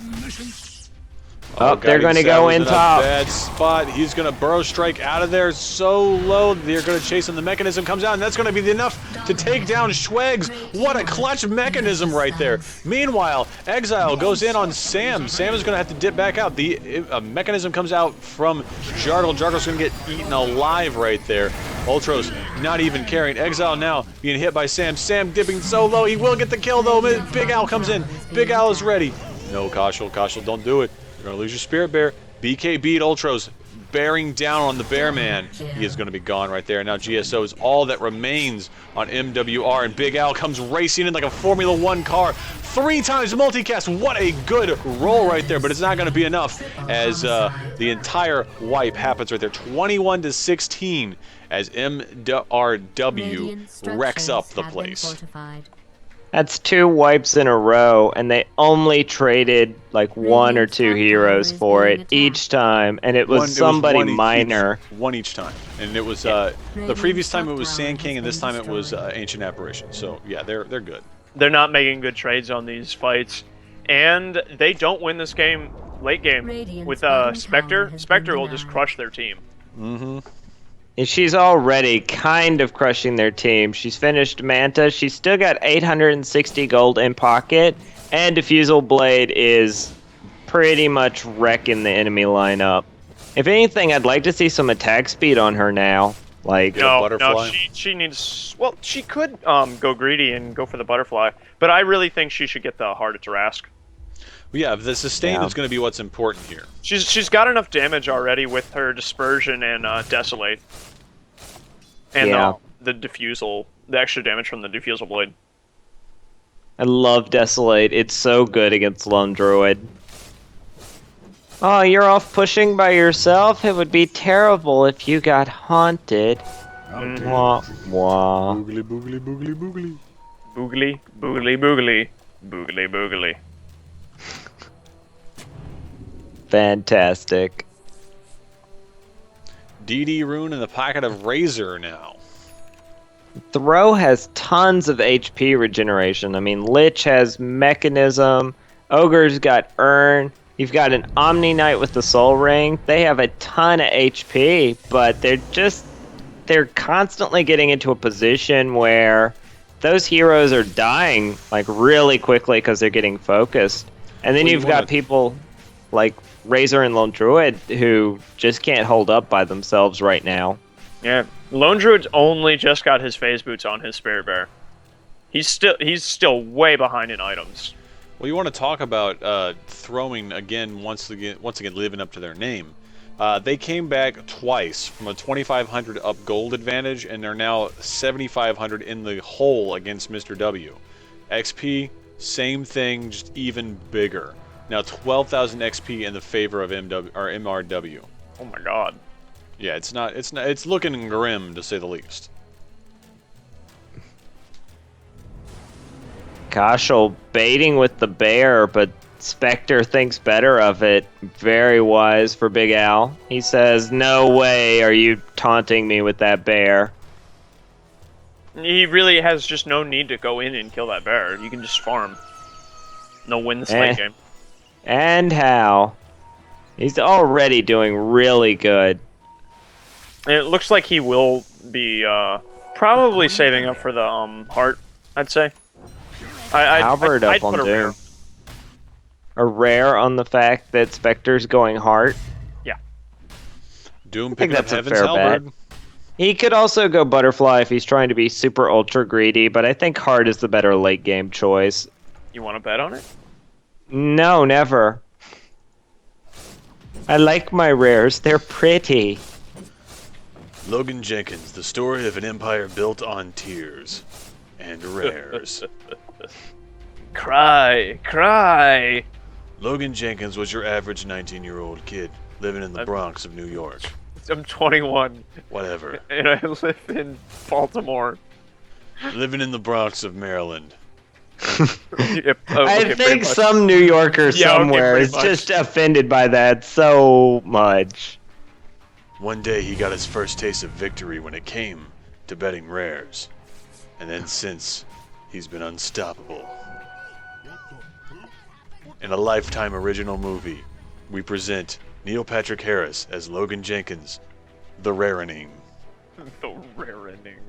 Oh, they're Guiding going to go Saddle's in a top. Bad spot. He's going to burrow strike out of there so low. They're going to chase him. The mechanism comes out, and that's going to be enough to take down Schwegs. What a clutch mechanism right there. Meanwhile, Exile goes in on Sam. Sam is going to have to dip back out. The mechanism comes out from Jargle. Jargle's going to get eaten alive right there. Ultros not even carrying. Exile now being hit by Sam. Sam dipping so low. He will get the kill, though. Big Al comes in. Big Al is ready. No, Koshal. Koshal, don't do it. You're going to lose your Spirit Bear. BK beat Ultros, bearing down on the Bear Man. He is going to be gone right there. Now GSO is all that remains on MWR, and Big Al comes racing in like a Formula 1 car. 3 times multicast. What a good roll right there, but it's not going to be enough as the entire wipe happens right there. 21-16 as MRW wrecks up the place. That's 2 wipes in a row, and they only traded like 1 or 2 heroes for it each time, and it was somebody minor. One each time, and it was the previous time it was Sand King, and this time it was Ancient Apparition. So yeah, they're good. They're not making good trades on these fights, and they don't win this game late game with Spectre. Spectre will just crush their team. Mm-hmm. And she's already kind of crushing their team. She's finished Manta. She's still got 860 gold in pocket, and Diffusal Blade is pretty much wrecking the enemy lineup. If anything, I'd like to see some attack speed on her now. Like, Get a butterfly? No, she needs. Well, she could go greedy and go for the butterfly, but I really think she should get the Heart of Tarask. Yeah, the sustain Yeah. is going to be what's important here. She's got enough damage already with her dispersion and desolate, and Yeah. the diffusal, the extra damage from the diffusal blade. I love Desolate. It's so good against Lone Druid. Oh, you're off pushing by yourself? It would be terrible if you got haunted. Wah, wah. Boogly, boogly, boogly, boogly. Boogly, boogly, boogly, boogly, boogly. Fantastic. DD rune in the pocket of Razor now. Throw has tons of HP regeneration. I mean, Lich has Mechanism. Ogre's got Urn. You've got an Omni Knight with the Soul Ring. They have a ton of HP, but they're constantly getting into a position where those heroes are dying like really quickly because they're getting focused. And then Well, you've got people like Razor and Lone Druid who just can't hold up by themselves right now. Yeah, Lone Druid's only just got his phase boots on his Spirit Bear. He's still way behind in items. Well, you want to talk about throwing again once again living up to their name. They came back twice from a 2,500 up gold advantage, and they're now 7,500 in the hole against Mr. W. XP, same thing, just even bigger. Now 12,000 XP in the favor of MRW. Oh my god. Yeah, it's looking grim to say the least. Kashal baiting with the bear, but Spectre thinks better of it. Very wise for Big Al. He says, "No way are you taunting me with that bear." He really has just no need to go in and kill that bear. You can just farm. No win this late game. And how? He's already doing really good. And it looks like he will be probably saving up for the heart, I'd say. Halberd I'd up on put a Doom. rare. A rare on the fact that Spectre's going heart. Yeah. Doom I think picking up that's a Heaven's fair Halberd. bet. He could also go Butterfly if he's trying to be super ultra greedy, but I think heart is the better late game choice. You want to bet on it? No, never. I like my rares. They're pretty. Logan Jenkins, the story of an empire built on tears and rares. Cry, cry. Logan Jenkins was your average 19-year-old kid living in the Bronx of New York. I'm 21, Whatever. and I live in Baltimore. Living in the Bronx of Maryland. Yep. I think some New Yorker Yeah, okay, somewhere pretty is much. just offended by that so much. One day he got his first taste of victory when it came to betting rares. And then since, he's been unstoppable. In a Lifetime original movie, we present Neil Patrick Harris as Logan Jenkins, the Rarening. The rarening.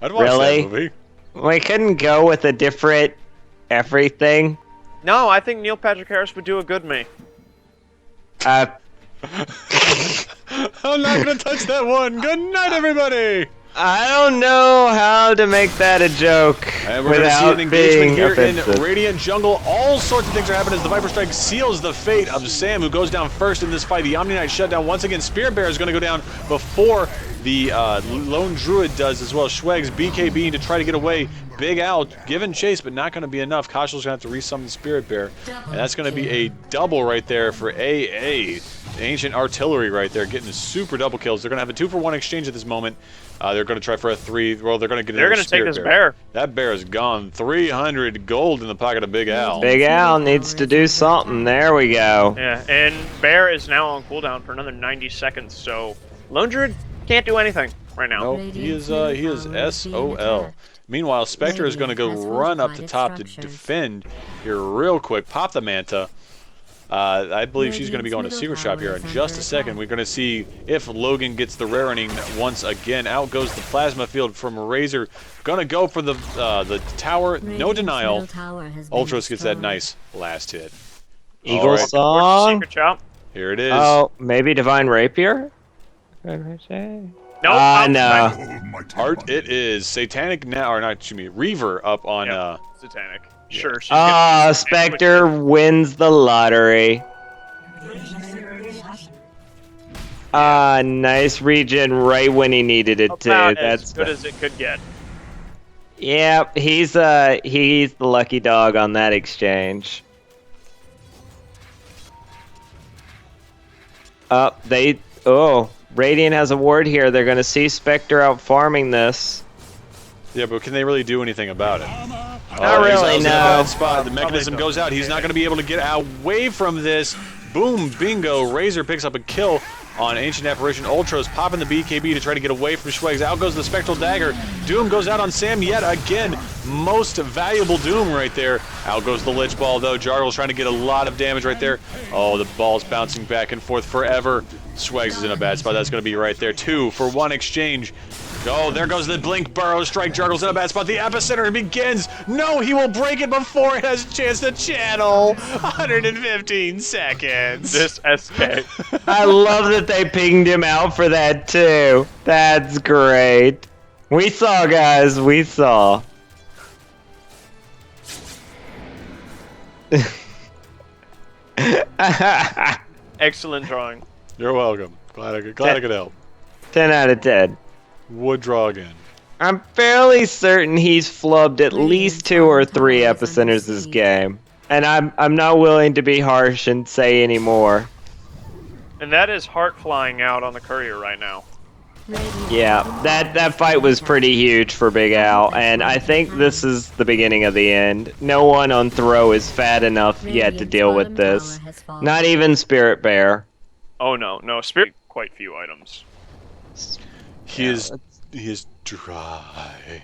I'd watch Really? that movie. We couldn't go with a different everything. No, I think Neil Patrick Harris would do a good me. Uh, I'm not gonna touch that one. Good night, everybody. I don't know how to make that a joke And we're gonna see without an engagement being here offensive. in Radiant Jungle. All sorts of things are happening as the Viper Strike seals the fate of Sam, who goes down first in this fight. The Omni Knight shutdown once again. Spirit Bear is going to go down before the Lone Druid does as well. Schwegs BKB to try to get away. Big Al giving chase, but not going to be enough. Kashal's going to have to resummon Spirit Bear, and that's going to be a double right there for AA. Ancient Artillery right there, getting super double kills. They're going to have a 2-for-1 exchange at this moment. They're going to try for a 3. Well, they're going to get. They're going to take this bear. That bear is gone. 300 gold in the pocket of Big Al. Big Al needs to do something. There we go. Yeah, and bear is now on cooldown for another 90 seconds. So Lone Druid can't do anything right now. Nope, he is SOL. Meanwhile, Spectre is going to go run up the top to defend here real quick. Pop the Manta. I believe she's going to be going to Secret Shop here in just a second. We're going to see if Logan gets the rarening once again. Out goes the Plasma Field from Razor. Going to go for the tower. No denial. Ultros gets that nice last hit. Eagle All right. Where's the Song. secret shop? Here it is. Oh, maybe Divine Rapier? No. No. Hold my tongue. Art it is. Satanic now, or not, excuse me, Reaver up on Satanic. Sure. She's Ah, Spectre wins the lottery. Ah, nice regen right when he needed it too. about That's as good as it could get. yeah. He's the lucky dog on that exchange. Radiant has a ward here. They're gonna see Spectre out farming this. Yeah, but can they really do anything about it? Not really, he's no. in a bad spot. The mechanism goes out. He's not going to be able to get away from this. Boom, bingo. Razor picks up a kill on Ancient Apparition. Ultros popping the BKB to try to get away from Schwegs. Out goes the Spectral Dagger. Doom goes out on Sam yet again. Most valuable Doom right there. Out goes the Lich Ball, though. Jargle's trying to get a lot of damage right there. Oh, the ball's bouncing back and forth forever. Schwegs is in a bad spot. That's going to be right there. 2 for 1 exchange. Oh, there goes the Blink Burrow Strike. Jargle's in a bad spot. The epicenter begins. No, he will break it before it has a chance to channel. 115 seconds. This SK. I love that they pinged him out for that too. That's great. We saw, guys. We saw. Excellent drawing. You're welcome. Glad I could help. 10 out of 10. Would draw again. I'm fairly certain he's flubbed at least 2 or 3 epicenters this game. And I'm not willing to be harsh and say any more. And that is Heart flying out on the courier right now. Yeah, that fight was pretty huge for Big Al, and I think this is the beginning of the end. No one on throw is fat enough yet to deal with this. Not even Spirit Bear. Oh no, Spirit quite few items. He is dry.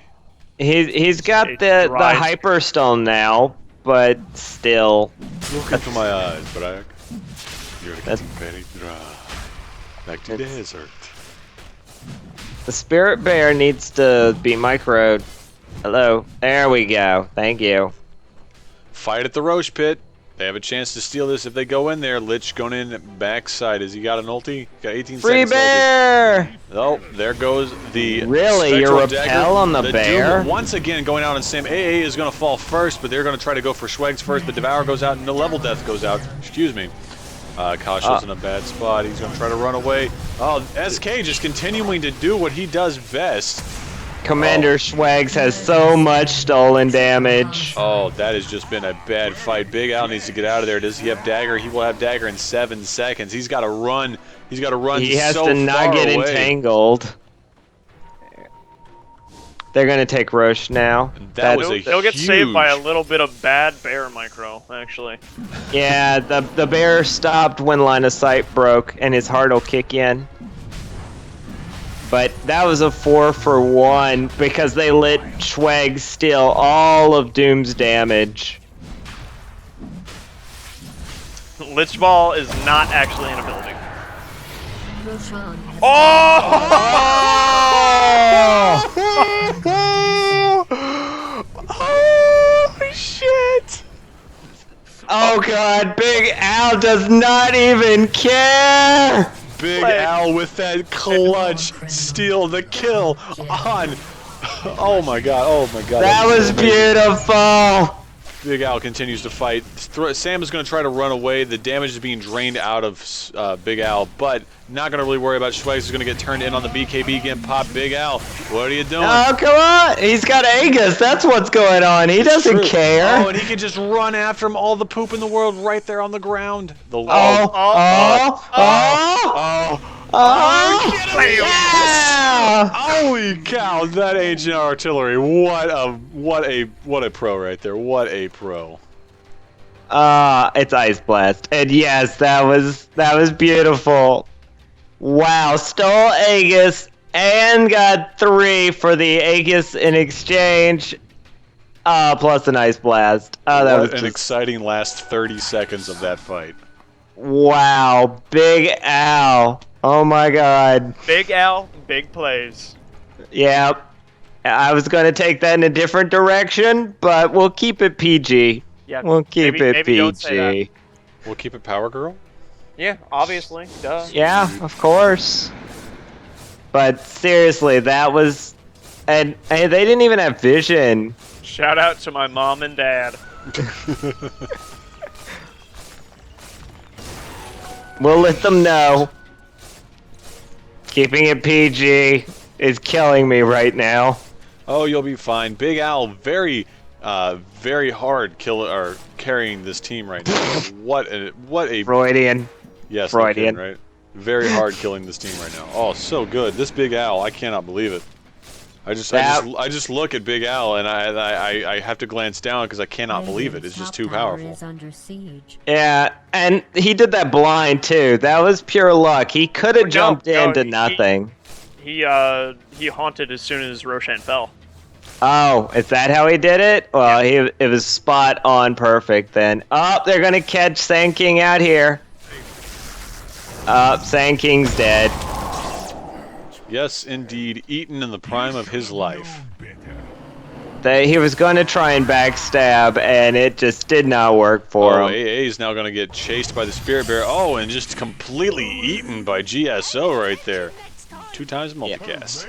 He's got Say the dry. Hyperstone now, but still. Look into my eyes, Brack. You're That's- very dry. Like the desert. The Spirit Bear needs to be microed. Hello. There we go. Thank you. Fight at the Roche Pit. They have a chance to steal this if they go in there. Lich going in backside. Has he got an ulti? Got 18 Free seconds. bear! Oh, there goes the Really? Spectral Your Dagger. repel on the bear? Doom once again going out on Sam. AA is going to fall first, but they're going to try to go for Schwegs first, but Devour goes out and the Level Death goes out. Excuse me. Kasha's in a bad spot. He's going to try to run away. Oh, SK just continuing to do what he does best. Commander Schwags has so much stolen damage. Oh, that has just been a bad fight. Big Al needs to get out of there. Does he have Dagger? He will have Dagger in 7 seconds. He's got to run. He's got to run He has so to not far get away. entangled. They're gonna take Roche now. That was a They'll get saved by a huge- little bit of bad bear micro, actually. Yeah, the bear stopped when line of sight broke, and his heart will kick in. But that was a 4 for 1 because they let Schwag steal all of Doom's damage. Lich Ball is not actually in a building. Roshan has Oh shit! Oh god, Big Al does not even care! Big Play. Al with that clutch steal the kill on. Oh my god, That was beautiful! Big Al continues to fight. Sam is going to try to run away. The damage is being drained out of Big Al, but not going to really worry about Schwegs. He's going to get turned in on the BKB, getting popped. Big Al, what are you doing? Oh, come on! He's got Aegis, that's what's going on. He doesn't True. care. Oh, and he can just run after him. All the poop in the world right there on the ground. The Oh, yeah! Holy cow! That ancient artillery. What a pro right there. What a pro. It's Ice Blast. And yes, that was beautiful. Wow, stole Aegis and got 3 for the Aegis in exchange. Plus an Ice Blast. Oh, that What was an just... exciting last 30 seconds of that fight. Wow, Big Al. Oh my god. Big Al, big plays. Yep. I was going to take that in a different direction, but we'll keep it PG. Yeah, We'll keep it maybe don't say PG. We'll keep it Power Girl. Yeah, obviously. Duh. Yeah, of course. But seriously, that was... And they didn't even have vision. Shout out to my mom and dad. We'll let them know. Keeping it PG is killing me right now. Oh, you'll be fine. Big Al, very hard carrying this team right now. What a Freudian. yes, Freudian. no kidding, right? Very hard killing this team right now. Oh, so good. This Big Al, I cannot believe it. I just look at Big Al and I have to glance down because I cannot believe it. It's just too powerful. Is under siege. Yeah, and he did that blind too. That was pure luck. He could have jumped into nothing. He haunted as soon as Roshan fell. Oh, is that how he did it? Well, it was spot on perfect then. Oh, they're gonna catch Sand King out here. Sand King's dead. Yes, indeed. Eaten in the prime of his life. He was going to try and backstab, and it just did not work for him. AA is now going to get chased by the Spirit Bear. Oh, and just completely eaten by GSO right there. 2 times multicast.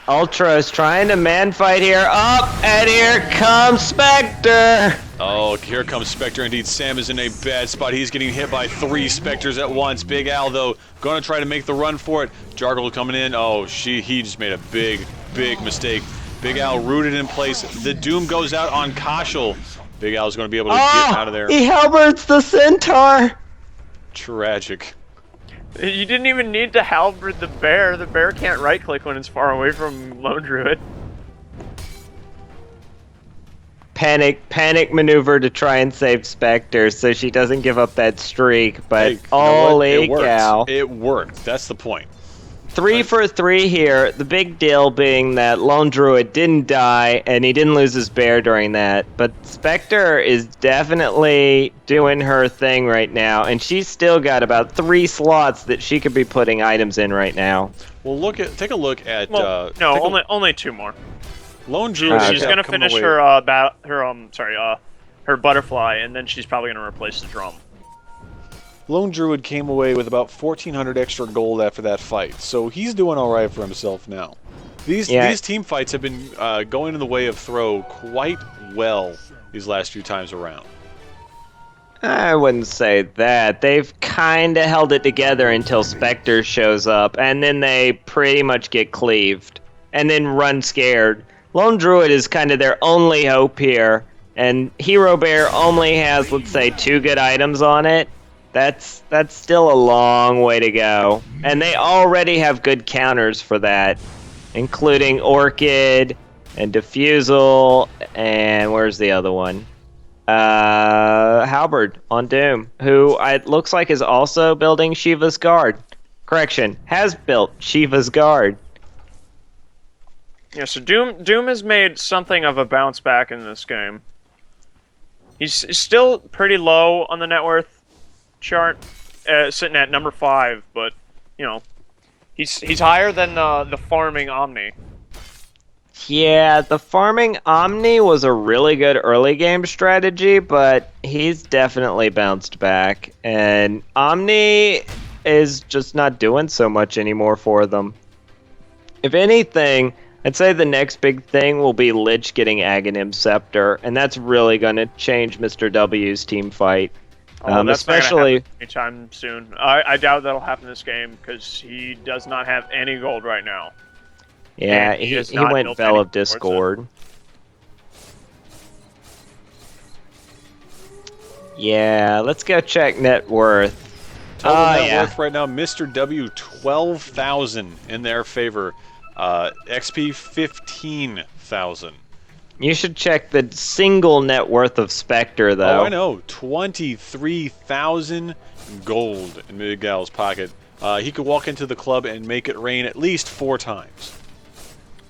Ultra is trying to man fight here. Up, and here comes Spectre. Oh, here comes Spectre. Indeed, Sam is in a bad spot. He's getting hit by 3 Spectres at once. Big Al, though, going to try to make the run for it. Jargle coming in. Oh, he just made a big mistake. Big Al rooted in place. The Doom goes out on Kashal. Big Al's going to be able to get out of there. He halberds the Centaur. Tragic. You didn't even need to halberd the bear. The bear can't right-click when it's far away from Lone Druid. Panic maneuver to try and save Spectre so she doesn't give up that streak, but Hey, you know what? holy It worked. cow. It worked. That's the point. 3 for 3 here. The big deal being that Lone Druid didn't die, and he didn't lose his bear during that. But Spectre is definitely doing her thing right now, and she's still got about 3 slots that she could be putting items in right now. Well, take a look at. Well, no, only 2 more. Lone Druid. She's gonna finish her her butterfly, and then she's probably gonna replace the drum. Lone Druid came away with about 1,400 extra gold after that fight, so he's doing all right for himself now. These team fights have been going in the way of Throw quite well these last few times around. I wouldn't say that. They've kind of held it together until Spectre shows up, and then they pretty much get cleaved, and then run scared. Lone Druid is kind of their only hope here, and Hero Bear only has, let's say, 2 good items on it. That's still a long way to go. And they already have good counters for that, including Orchid and Diffusal, and where's the other one? Halberd on Doom, who it looks like is also building Shiva's Guard. Correction, has built Shiva's Guard. Yeah, so Doom has made something of a bounce back in this game. He's still pretty low on the net worth chart, sitting at number 5, but you know, he's higher than the farming Omni. Yeah, the farming Omni was a really good early game strategy, but he's definitely bounced back, and Omni is just not doing so much anymore for them. If anything, I'd say the next big thing will be Lich getting Aghanim Scepter, and that's really going to change Mr. W's team fight. That's especially not gonna happen anytime soon. I doubt that'll happen this game because he does not have any gold right now. Yeah, And he has not went built Veil of anything towards Discord. Yeah, let's go check net worth. Total net worth right now, Mr. W, 12,000 in their favor. XP 15,000. You should check the single net worth of Spectre, though. Oh, I know. 23,000 gold in Miguel's pocket. He could walk into the club and make it rain at least 4 times.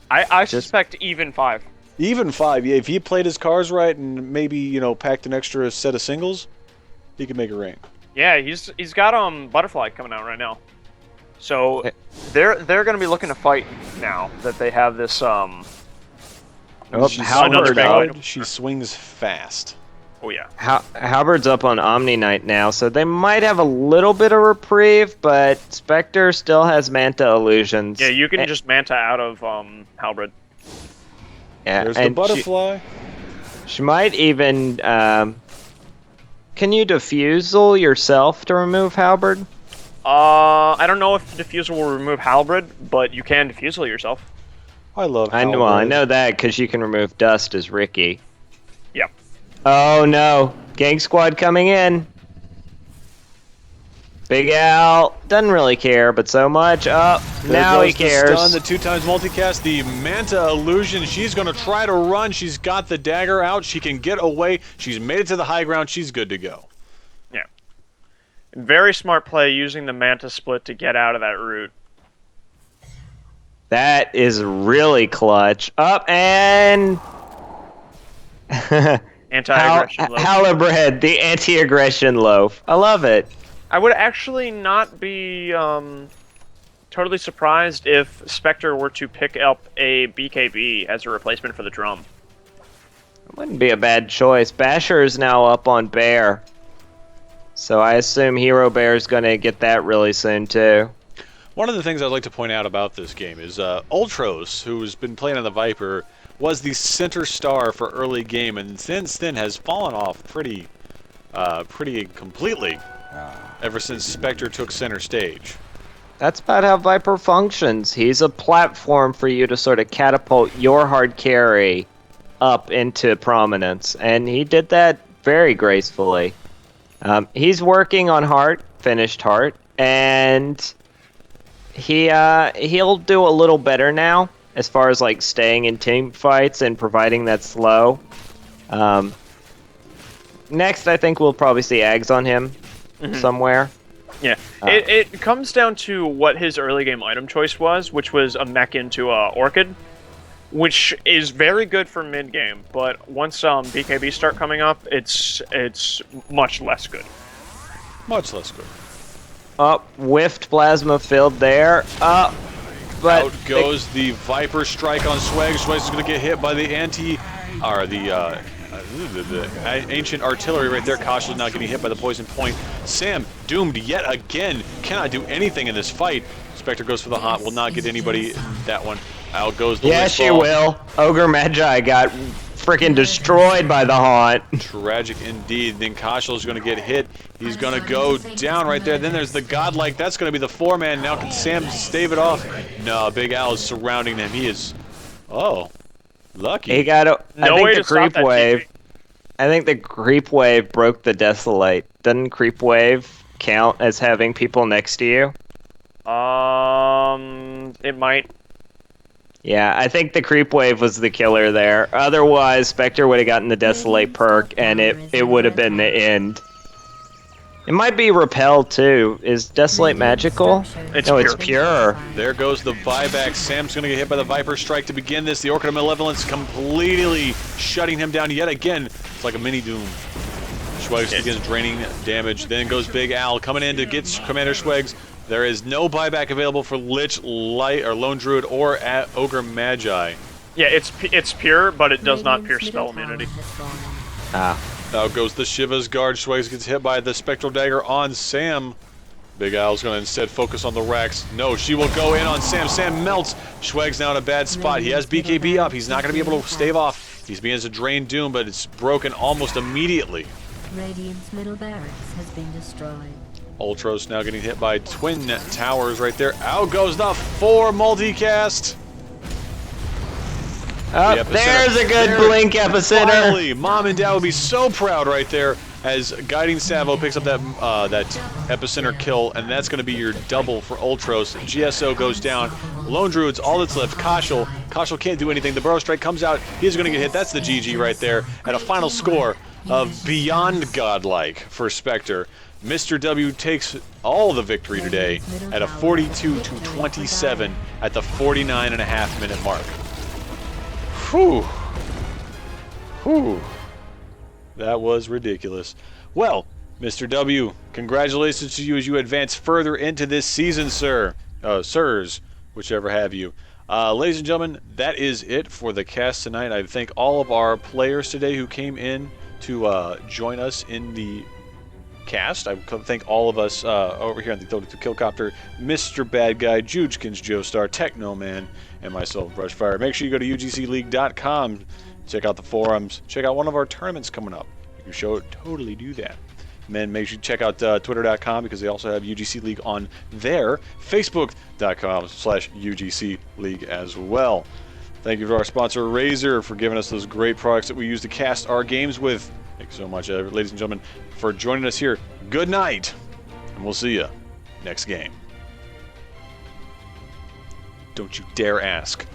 I suspect even 5. Even 5, yeah. If he played his cards right and maybe, packed an extra set of singles, he could make it rain. Yeah, he's got Butterfly coming out right now. So they're going to be looking to fight now that they have this She swings fast. Oh yeah. Halberd's up on Omni Knight now, so they might have a little bit of reprieve, but Spectre still has Manta Illusions. Yeah, you can just Manta out of Halberd. Yeah, there's the Butterfly. She might even. Can you defusal yourself to remove Halberd? I don't know if Diffusal will remove Halberd, but you can Diffusal yourself. I love I know. Well, I Halberd. know that because you can remove Dust as Ricky. Yep. Oh no! Gang Squad coming in. Big Al doesn't really care, but so much. Oh, There now goes he cares. The stun, the 2x multicast, the Manta illusion. She's going to try to run. She's got the dagger out. She can get away. She's made it to the high ground. She's good to go. Yeah. Very smart play using the Manta split to get out of that route. That is really clutch. Up and Anti-aggression loaf. Halibred, the anti-aggression loaf. I love it. I would actually not be totally surprised if Spectre were to pick up a BKB as a replacement for the drum. It wouldn't be a bad choice. Basher is now up on Bear. So I assume Hero Bear is going to get that really soon too. One of the things I'd like to point out about this game is Ultros, who's been playing on the Viper, was the center star for early game, and since then has fallen off pretty completely ever since Spectre took center stage. That's about how Viper functions. He's a platform for you to sort of catapult your hard carry up into prominence, and he did that very gracefully. He's working on Heart, finished Heart, and he'll do a little better now as far as like staying in team fights and providing that slow. Next, I think we'll probably see Ags on him somewhere. Yeah, it comes down to what his early game item choice was, which was a mech into Orchid, which is very good for mid game. But once BKB start coming up, it's much less good. Much less good. Up, whiffed plasma filled there. But out goes the Viper strike on Swag. Swag is going to get hit by the ancient artillery right there. Kasha's not getting hit by the poison point. Sam doomed yet again. Cannot do anything in this fight. Spectre goes for the haunt. Will not get anybody that one. Out goes the yeah, she will. Ogre Magi got freaking destroyed by the haunt. Tragic indeed. Then Kashal is going to get hit. He's going to go down right there. Then there's the Godlike. That's going to be the 4-man. Now can Sam stave it off? No, Big Al is surrounding him. He is... Oh. Lucky. He got No way to stop that wave. I think the creep wave broke the Desolate. Doesn't creep wave count as having people next to you? It might. Yeah, I think the creep wave was the killer there. Otherwise, Spectre would have gotten the Desolate perk, and it would have been the end. It might be Repel, too. Is Desolate magical? No, it's pure. There goes the buyback. Sam's going to get hit by the Viper Strike to begin this. The Orchid of Malevolence completely shutting him down yet again. It's like a mini Doom. Schwegs begins draining damage. Then goes Big Al coming in to get Commander Schwegs. There is no buyback available for Lich, Light, or Lone Druid, or Ogre Magi. Yeah, it's pure, but it does not pierce spell immunity. Out goes the Shiva's Guard. Schwegs gets hit by the Spectral Dagger on Sam. Big Al's going to instead focus on the Rex. No, she will go in on Sam. Sam melts. Schweg's now in a bad spot. He has BKB up. He's not going to be able to stave off. He begins to drain Doom, but it's broken almost immediately. Radiant's middle barracks has been destroyed. Ultros now getting hit by Twin Towers right there. Out goes the 4 multicast. Oh, there's a good blink epicenter. Finally, Mom and Dad will be so proud right there as Guiding Savo picks up that epicenter kill, and that's going to be your double for Ultros. GSO goes down. Lone Druid's all that's left. Kashal can't do anything. The Burrow Strike comes out. He's going to get hit. That's the GG right there at a final score of beyond godlike for Spectre. Mr. W takes all the victory today at a 42-27 at the 49.5-minute mark. Whew. Whew. That was ridiculous. Well, Mr. W, congratulations to you as you advance further into this season, sir. Sirs, whichever have you. Ladies and gentlemen, that is it for the cast tonight. I thank all of our players today who came in to join us in the cast. I thank all of us over here on the Dota 2 Killcopter, Mr. Bad Guy, Jugekins, Joestar, Technoman, and myself, Brushfire. Make sure you go to UGCLeague.com, check out the forums, check out one of our tournaments coming up. You should totally do that. And then make sure you check out Twitter.com because they also have UGC League on there. Facebook.com/UGC League as well. Thank you to our sponsor, Razer, for giving us those great products that we use to cast our games with. Thank you so much, ladies and gentlemen, for joining us here. Good night, and we'll see you next game. Don't you dare ask.